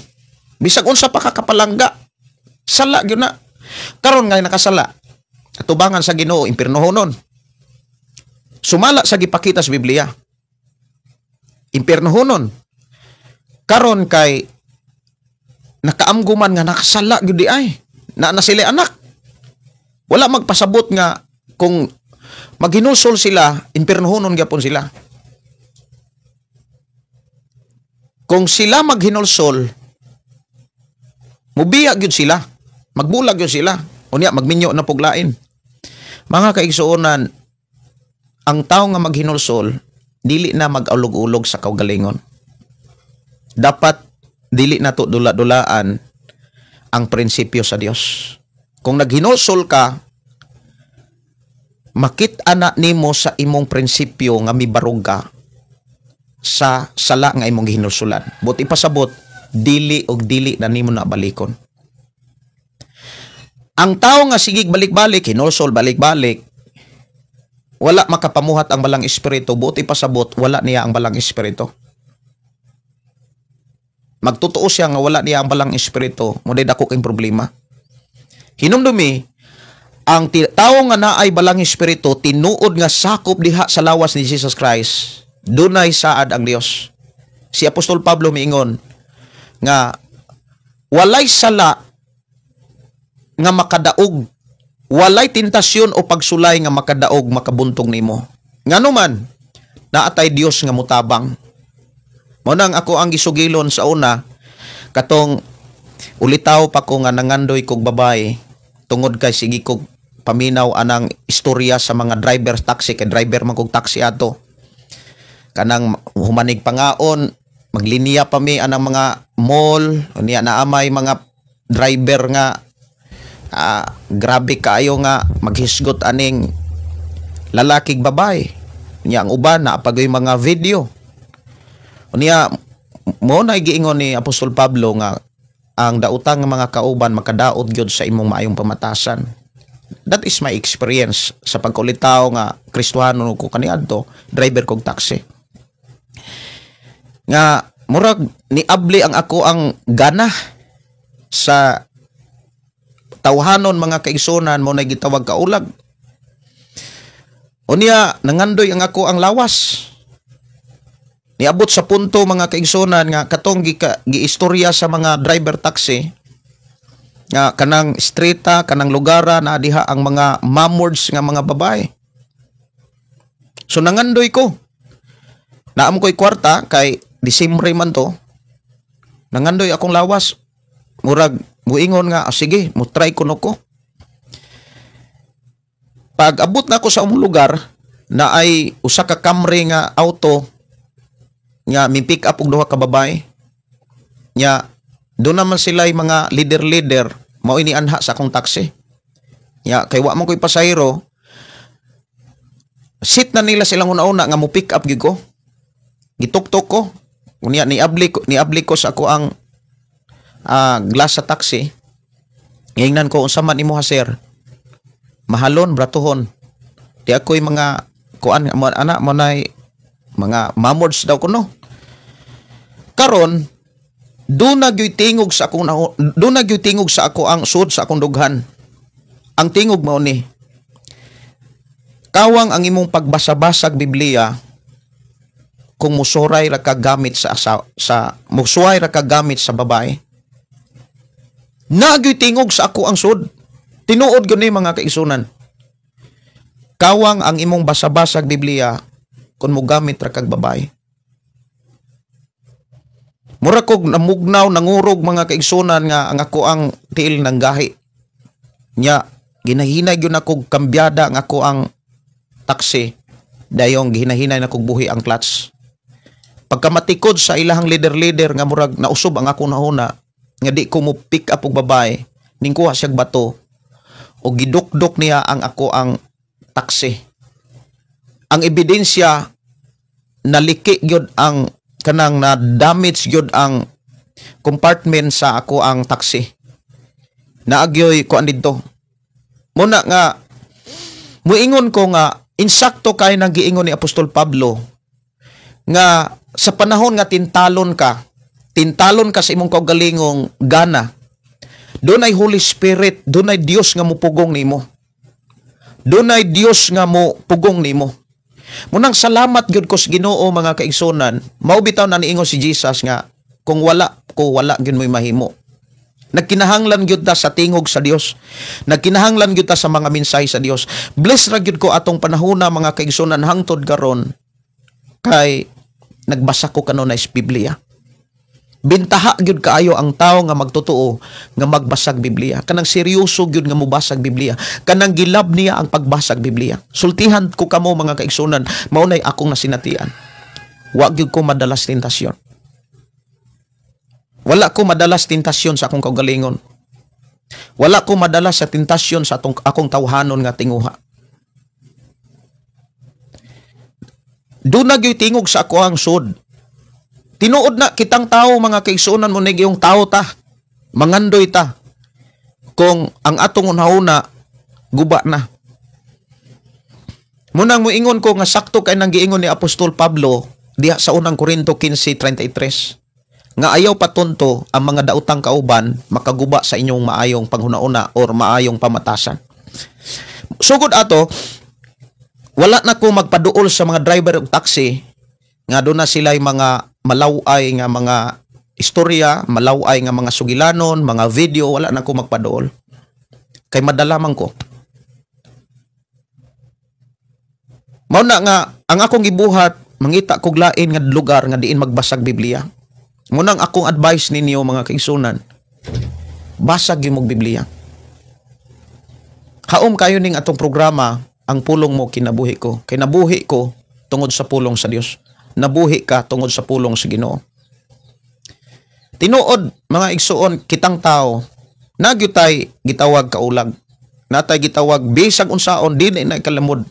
Bisag unsa pa kakapalangga. Sala gyud na. Karon nga nakasala. Atubangan sa Ginoo, impiernohonon. Sumala sa gipakita sa Biblia. Impiernohonon. Karon kay nakaamguman nga nakasala gyud di ay. Na sila anak. Wala magpasabot nga kung maghinulsol sila, impiernohonon gyapon sila. Kung sila maghinulsol, mubiya gyud sila. Magbulag gyud sila. Unya magminyo na puglain. Mga kaigsuonan, ang tao nga maghinulsol, dili na mag-ulog-ulog sa kaugalingon. Dapat dili na to dula-dulaan ang prinsipyo sa Dios. Kung naghinulsol ka, makit-a na nimo sa imong prinsipyo nga mibarog ka sa sala nga imong gihinulsulan. Buti pasabot, dili og dili na nimo na balikon. Ang tao nga sigig balik-balik, hinulsol balik-balik, wala makapamuhat ang balang espiritu. Buti pasabot, wala niya ang balang espiritu. Magtotoo siya nga wala niya ang balang espiritu, mo dako kay problema. Hinumdumi, ang tao nga naay balang espiritu tinuod nga sakop diha sa lawas ni Jesus Christ, dunay saad ang Dios. Si Apostol Pablo miingon nga walay sala nga makadaog, walay tentasyon o pagsulay nga makadaog makabuntong nimo. Nganuman naatay Dios nga mutabang. Mo nang ako ang gisugilon sa una, katong ulitaw pa ko nga nangandoy kog babae tungod kay sige kog paminaw anang istorya sa mga driver taxi, kay driver man kog taxi ato. Kanang humanig pangaon, maglinya pa mi anang mga mall, unya naamay mga driver nga grabe kaayo nga maghisgot aning lalakig babae. Unya ang uban na pagoy mga video. Unya mo na giingon ni Apostol Pablo nga ang daotang nga mga kauban makadaot gyud sa imong maayong pamatasan. That is my experience sa pagkulitaw nga Kristohano ko kaniadto, driver kog taxi. Nga murag niabli ang ako ang gana sa tawhanon mga kaigsunan mo na gitawag kaulag. Unya nangandoy ang ako ang lawas. Niabot sa punto mga kaigsunan nga katong giistorya sa mga driver taxi, nga kanang streeta, kanang lugara na diha ang mga mamords nga mga babae. So nangandoy ko. Naam ko'y kwarta kay Disimbre man to. Nangandoy akong lawas. Murag muingon nga, sige, mo try ko ko. Pag abot na ako sa umong lugar na ay usa ka Camry nga auto nga mi pick up og duha ka babae. Nya doon naman sila mga leader mao ini anha sa akong taxi. Nya kay wa man ko'y pasahero. Sit na nila silang una-una nga mo pick up gyud ko. Gituktok ko. Unya niabli ko sa ako ang glass sa taxi. Ingnan ko unsa man imo ha sir. Mahalon bratuhon. Di ako'y mga kuan anak mo nay mga mamords daw kuno. Karon do na gyud tingog sa ako ang sud sa akong dughan. Ang tingog mao ni kawang ang imong pagbasa-basag Biblia kung musuray ra ka gamit sa musuray ra ka gamit sa babae. Nagyoy tingog sa ako ang sud. Tinuod gyud ni mga kaigsunan. Kawang ang imong basa-basag Biblia kung mo gamit ra kag babae. Mura kog namugnaw nangurog mga kaigsunan nga ang ako ang tiil ng gahi. Nya ginahinay gyud ako kambyada nga ako ang taxi dayong gihinahinay na kog buhi ang clutch. Pagka matikod sa ilahang leader nga murag nausob ang ako nahuna nga di ko mo pick up og babae ning kuha siyag bato o gidukdok niya ang ako ang taxi. Ang ebidensya naliki gyud ang kanang na damage gyud ang compartment sa ako ang taxi. Naagyoy ko andito. Muna nga muingon ko nga insakto kay nang giingon ni Apostol Pablo nga sa panahon nga tintalon ka sa imong kaugalingong gana. Doon ay Holy Spirit, doon ay Dios nga mupugong nimo. Doon ay Dios nga mo pugong nimo. Munang salamat gyud ko sa Ginoo mga kaigsunan. Mao bitaw na niingon si Jesus nga kung wala gyud mo'y mahimo. Nagkinahanglan gyud ta sa tingog sa Dios. Nagkinahanglan gyud ta sa mga mensahe sa Dios. Bless ra gyud ko atong panahona mga kaigsunan hangtod karon kay nagbasa ko kanon na Biblia. Bintaha gyud kaayo ang tao nga magtotoo nga magbasag Biblia. Kanang seryoso gyud nga mobasag Biblia. Kanang gilab niya ang pagbasag Biblia. Sultihan ko kamo mga kaigsunan, mao nay akong nasinatian. Wa gyud ko madalas tentasyon. Wala ko madalas tentasyon sa akong kaugalingon. Wala ko madalas sa tentasyon sa akong tawhanon nga tinguha. Doon na gyud tingog sa ako ang sud. Tinuod na kitang tao mga kaigsunan mo nig yung tao ta. Mangandoy ta. Kung ang atong unahuna guba na. Munang moingon ko nga sakto kay nang giingon ni Apostol Pablo diha sa unang Korinto 15:33 nga ayaw patunto ang mga daotang kauban makaguba sa inyong maayong panghuna-una or maayong pamatasan. Sugod ato, wala na ko magpaduol sa mga driver og taxi nga doon na sila'y mga malaway nga mga istorya, malaway nga mga sugilanon, mga video, wala na ko magpaduol. Kay madalaman ko. Mao na nga ang akong gibuhat mangita kog lain nga lugar nga diin magbasag Biblia. Munang akong advice ninyo mga kaigsunan, basag gyud mog Biblia. Haom kayo ning atong programa, ang pulong mo kinabuhi ko. Kay nabuhi ko tungod sa pulong sa Dios. Nabuhi ka tungod sa pulong sa Ginoo. Tinuod mga igsuon kitang tao, nagyutay gitawag kaulag. Natay gitawag bisag unsaon dili na kalamod.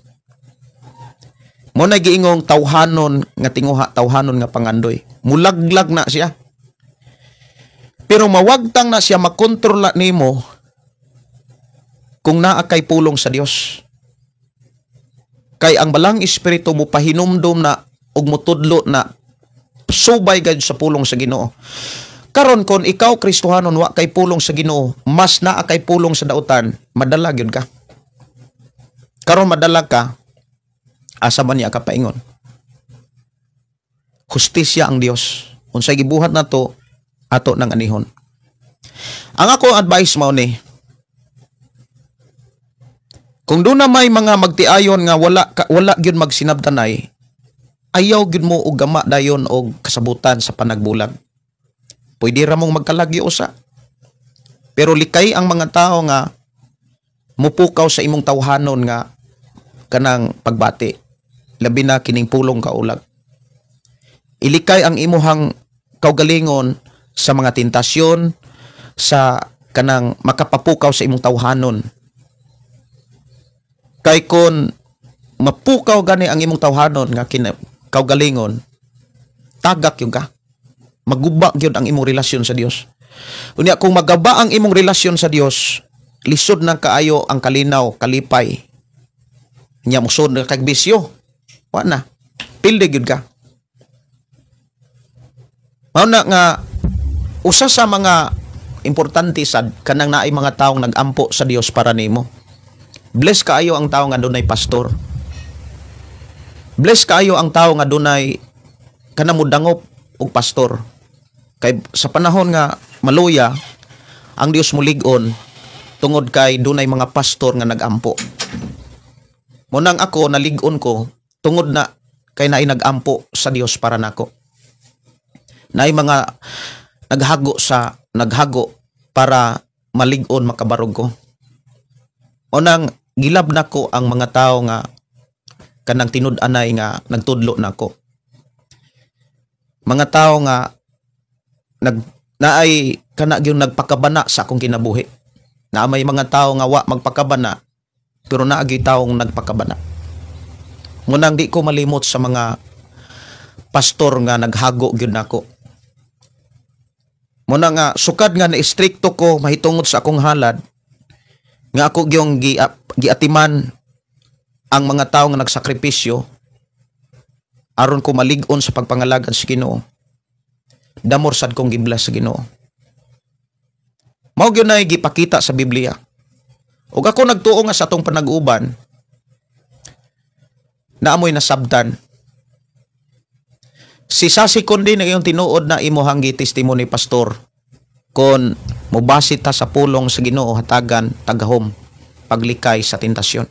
Mo na giingong tawhanon nga tinguha, tawhanon nga pangandoy. Mulaglag na siya. Pero mawagtang na siya makontrola nimo kung naa kay pulong sa Dios. Kay ang balang espiritu mo pahinumdom na ug mutudlo na subay gayud sa pulong sa Ginoo. Karon kon ikaw Kristohanon wa kay pulong sa Ginoo, mas naa kay pulong sa dautan, madala gyud ka. Karon madala ka, asa man niya ka paingon. Hustisya ang Dios. Unsay gibuhat nato ato nang anihon. Ang ako advice mo ni, kung doon na may mga magtiayon nga wala gyud magsinabtanay, ayaw gyud mo og gama dayon og kasabutan sa panagbulag. Pwede ra mong magkalagyo usa. Pero likay ang mga tao nga mupukaw sa imong tawhanon nga kanang pagbati. Labi na kining pulong kaulag. Ilikay ang imuhang kaugalingon sa mga tentasyon, sa kanang makapapukaw sa imong tawhanon. Kay kon mapukaw gani ang imong tawhanon nga kaugalingon, tagak yung ka. Maguba gyud ang imong relasyon sa Dios. Unya kung magaba ang imong relasyon sa Dios, lisod na kaayo ang kalinaw, kalipay. Nya musod na kag bisyo. Wa na. Pilde gyud ka. Mao na nga usa sa mga importante sad kanang naay mga taong nagampo sa Dios para nimo. Bless kaayo ang tao nga dunay pastor. Bless kaayo ang tao nga dunay kanang mudangop og pastor. Kay sa panahon nga maluya, ang Dios mulig-on tungod kay dunay mga pastor nga nagampo. Munang ako nalig-on ko tungod na kay naay nagampo sa Dios para nako. Naay mga naghago para malig-on makabarog ko. Unang gilab nako ang mga tao nga kanang tinud-anay nga nagtudlo nako. Mga tao nga naay kana gyud nagpakabana sa akong kinabuhi. Na may mga tao nga wa magpakabana pero naagi taong nagpakabana. Munang di ko malimot sa mga pastor nga naghago gyud nako. Muna nga sukad nga na istrikto ko mahitungod sa akong halad nga ako gyung giatiman ang mga tawo nga nagsakripisyo aron ko malig-on sa pagpangalagan sa Ginoo. Damor sad kong giblas sa Ginoo. Mao gyud nay gipakita sa Biblia. Ug ako nagtuo nga sa atong panag-uban na amoy nasabtan. Si Sasi kundi na iyong tinuod na imuhang testimony pastor kon mobasi ta sa pulong sa Ginoo hatagan tagahom paglikay sa tentasyon.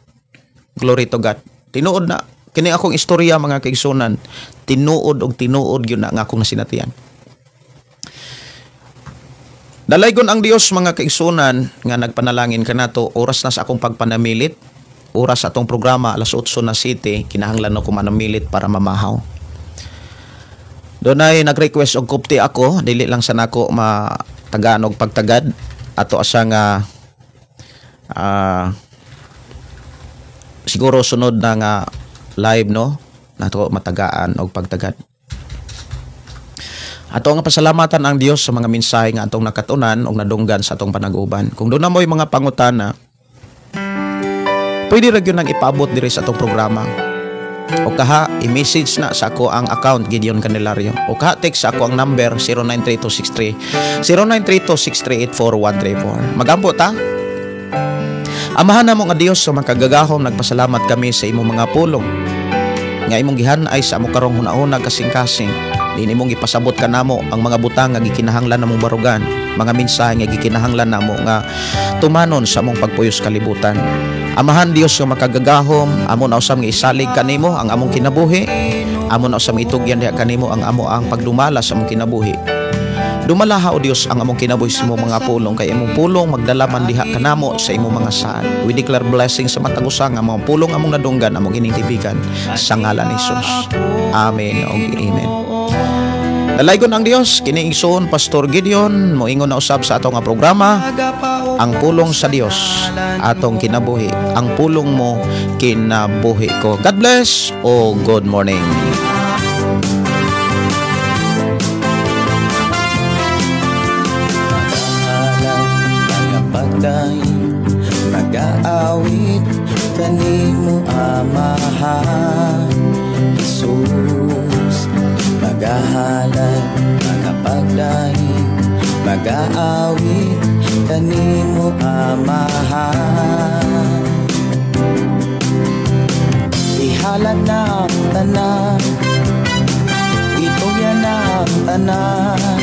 Glory to God. Tinuod na kini akong istorya mga kaigsunan, tinuod og tinuod gyud na nga akong nasinatian. Dalaygon ang Dios mga kaigsunan nga nagpanalangin kanato oras na sa akong pagpanamilit. Oras sa atong programa alas 8 na city kinahanglan ko manamilit para mamahaw. Doon ay nag-request og kupti ako, dili lang sa nako matagaan og pagtagad ato asa nga siguro sunod na nga live no nato matagaan og pagtagad. Ato nga pasalamatan ang Dios sa mga mensahe nga atong nakatunan og nadunggan sa atong panag-uban. Kung doon na mo'y mga pangutana, pwede ra gyud nang ipaabot diri sa atong programa. O kaha, i-message na sa ako ang account Gideon Candelario. O kaha, text sa ako ang number 093263-09326384-134. Magampo ta? Amahan na mo nga Dios sa makagagahom, nagpasalamat kami sa imong mga pulong. Nga imong gihan-ay sa amo karong hunahuna kasing-kasing. Din imong ipasabot ka namo ang mga butang nga gikinahanglan namong barugan, mga mensahe nga gikinahanglan namo nga tumanon sa among pagpuyos kalibutan. Amahan Dios nga makagagahom, amo na usab nga isalig kanimo ang among kinabuhi, amo na usab itugyan diha kanimo ang amo ang pagdumala sa among kinabuhi. Dumalaha o Dios ang among kinabuhi sa imong mga pulong, kay imong pulong magdala man diha kanamo sa imong mga saan. We declare blessing sa matag usa nga mga pulong among nadunggan, among inintibigan sa ngalan ni Jesus. Amen o amen. Dalaygon ang Dios, kini igsoon Pastor Gideon, moingon na usab sa atong nga programa, ang pulong sa Dios, atong kinabuhi, ang pulong mo, kinabuhi ko. God bless o good morning. Mag-aawit kanimo amahan Jesus, magahalay, magapagdaing, mag-aawit kanimo amahan. Ihalad na ang tanan, ituya na ang tanan,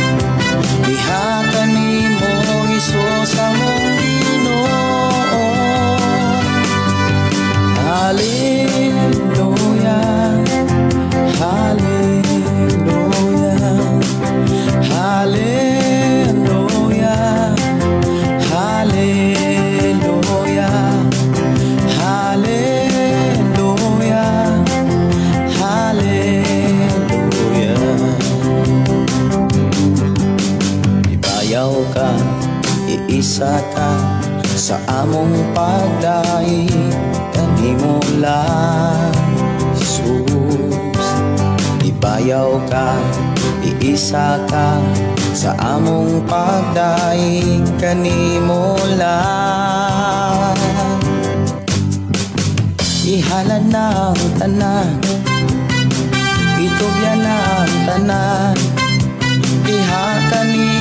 diha kanimo Isus. Ibayaw ka, iisa ka sa among pagdaig kanimo lang, Jesus. Ibayaw ka, iisa ka sa among pagdaig kanimo lang. Ihalad na ang tanan, itugyan na ang tanan, diha kanimo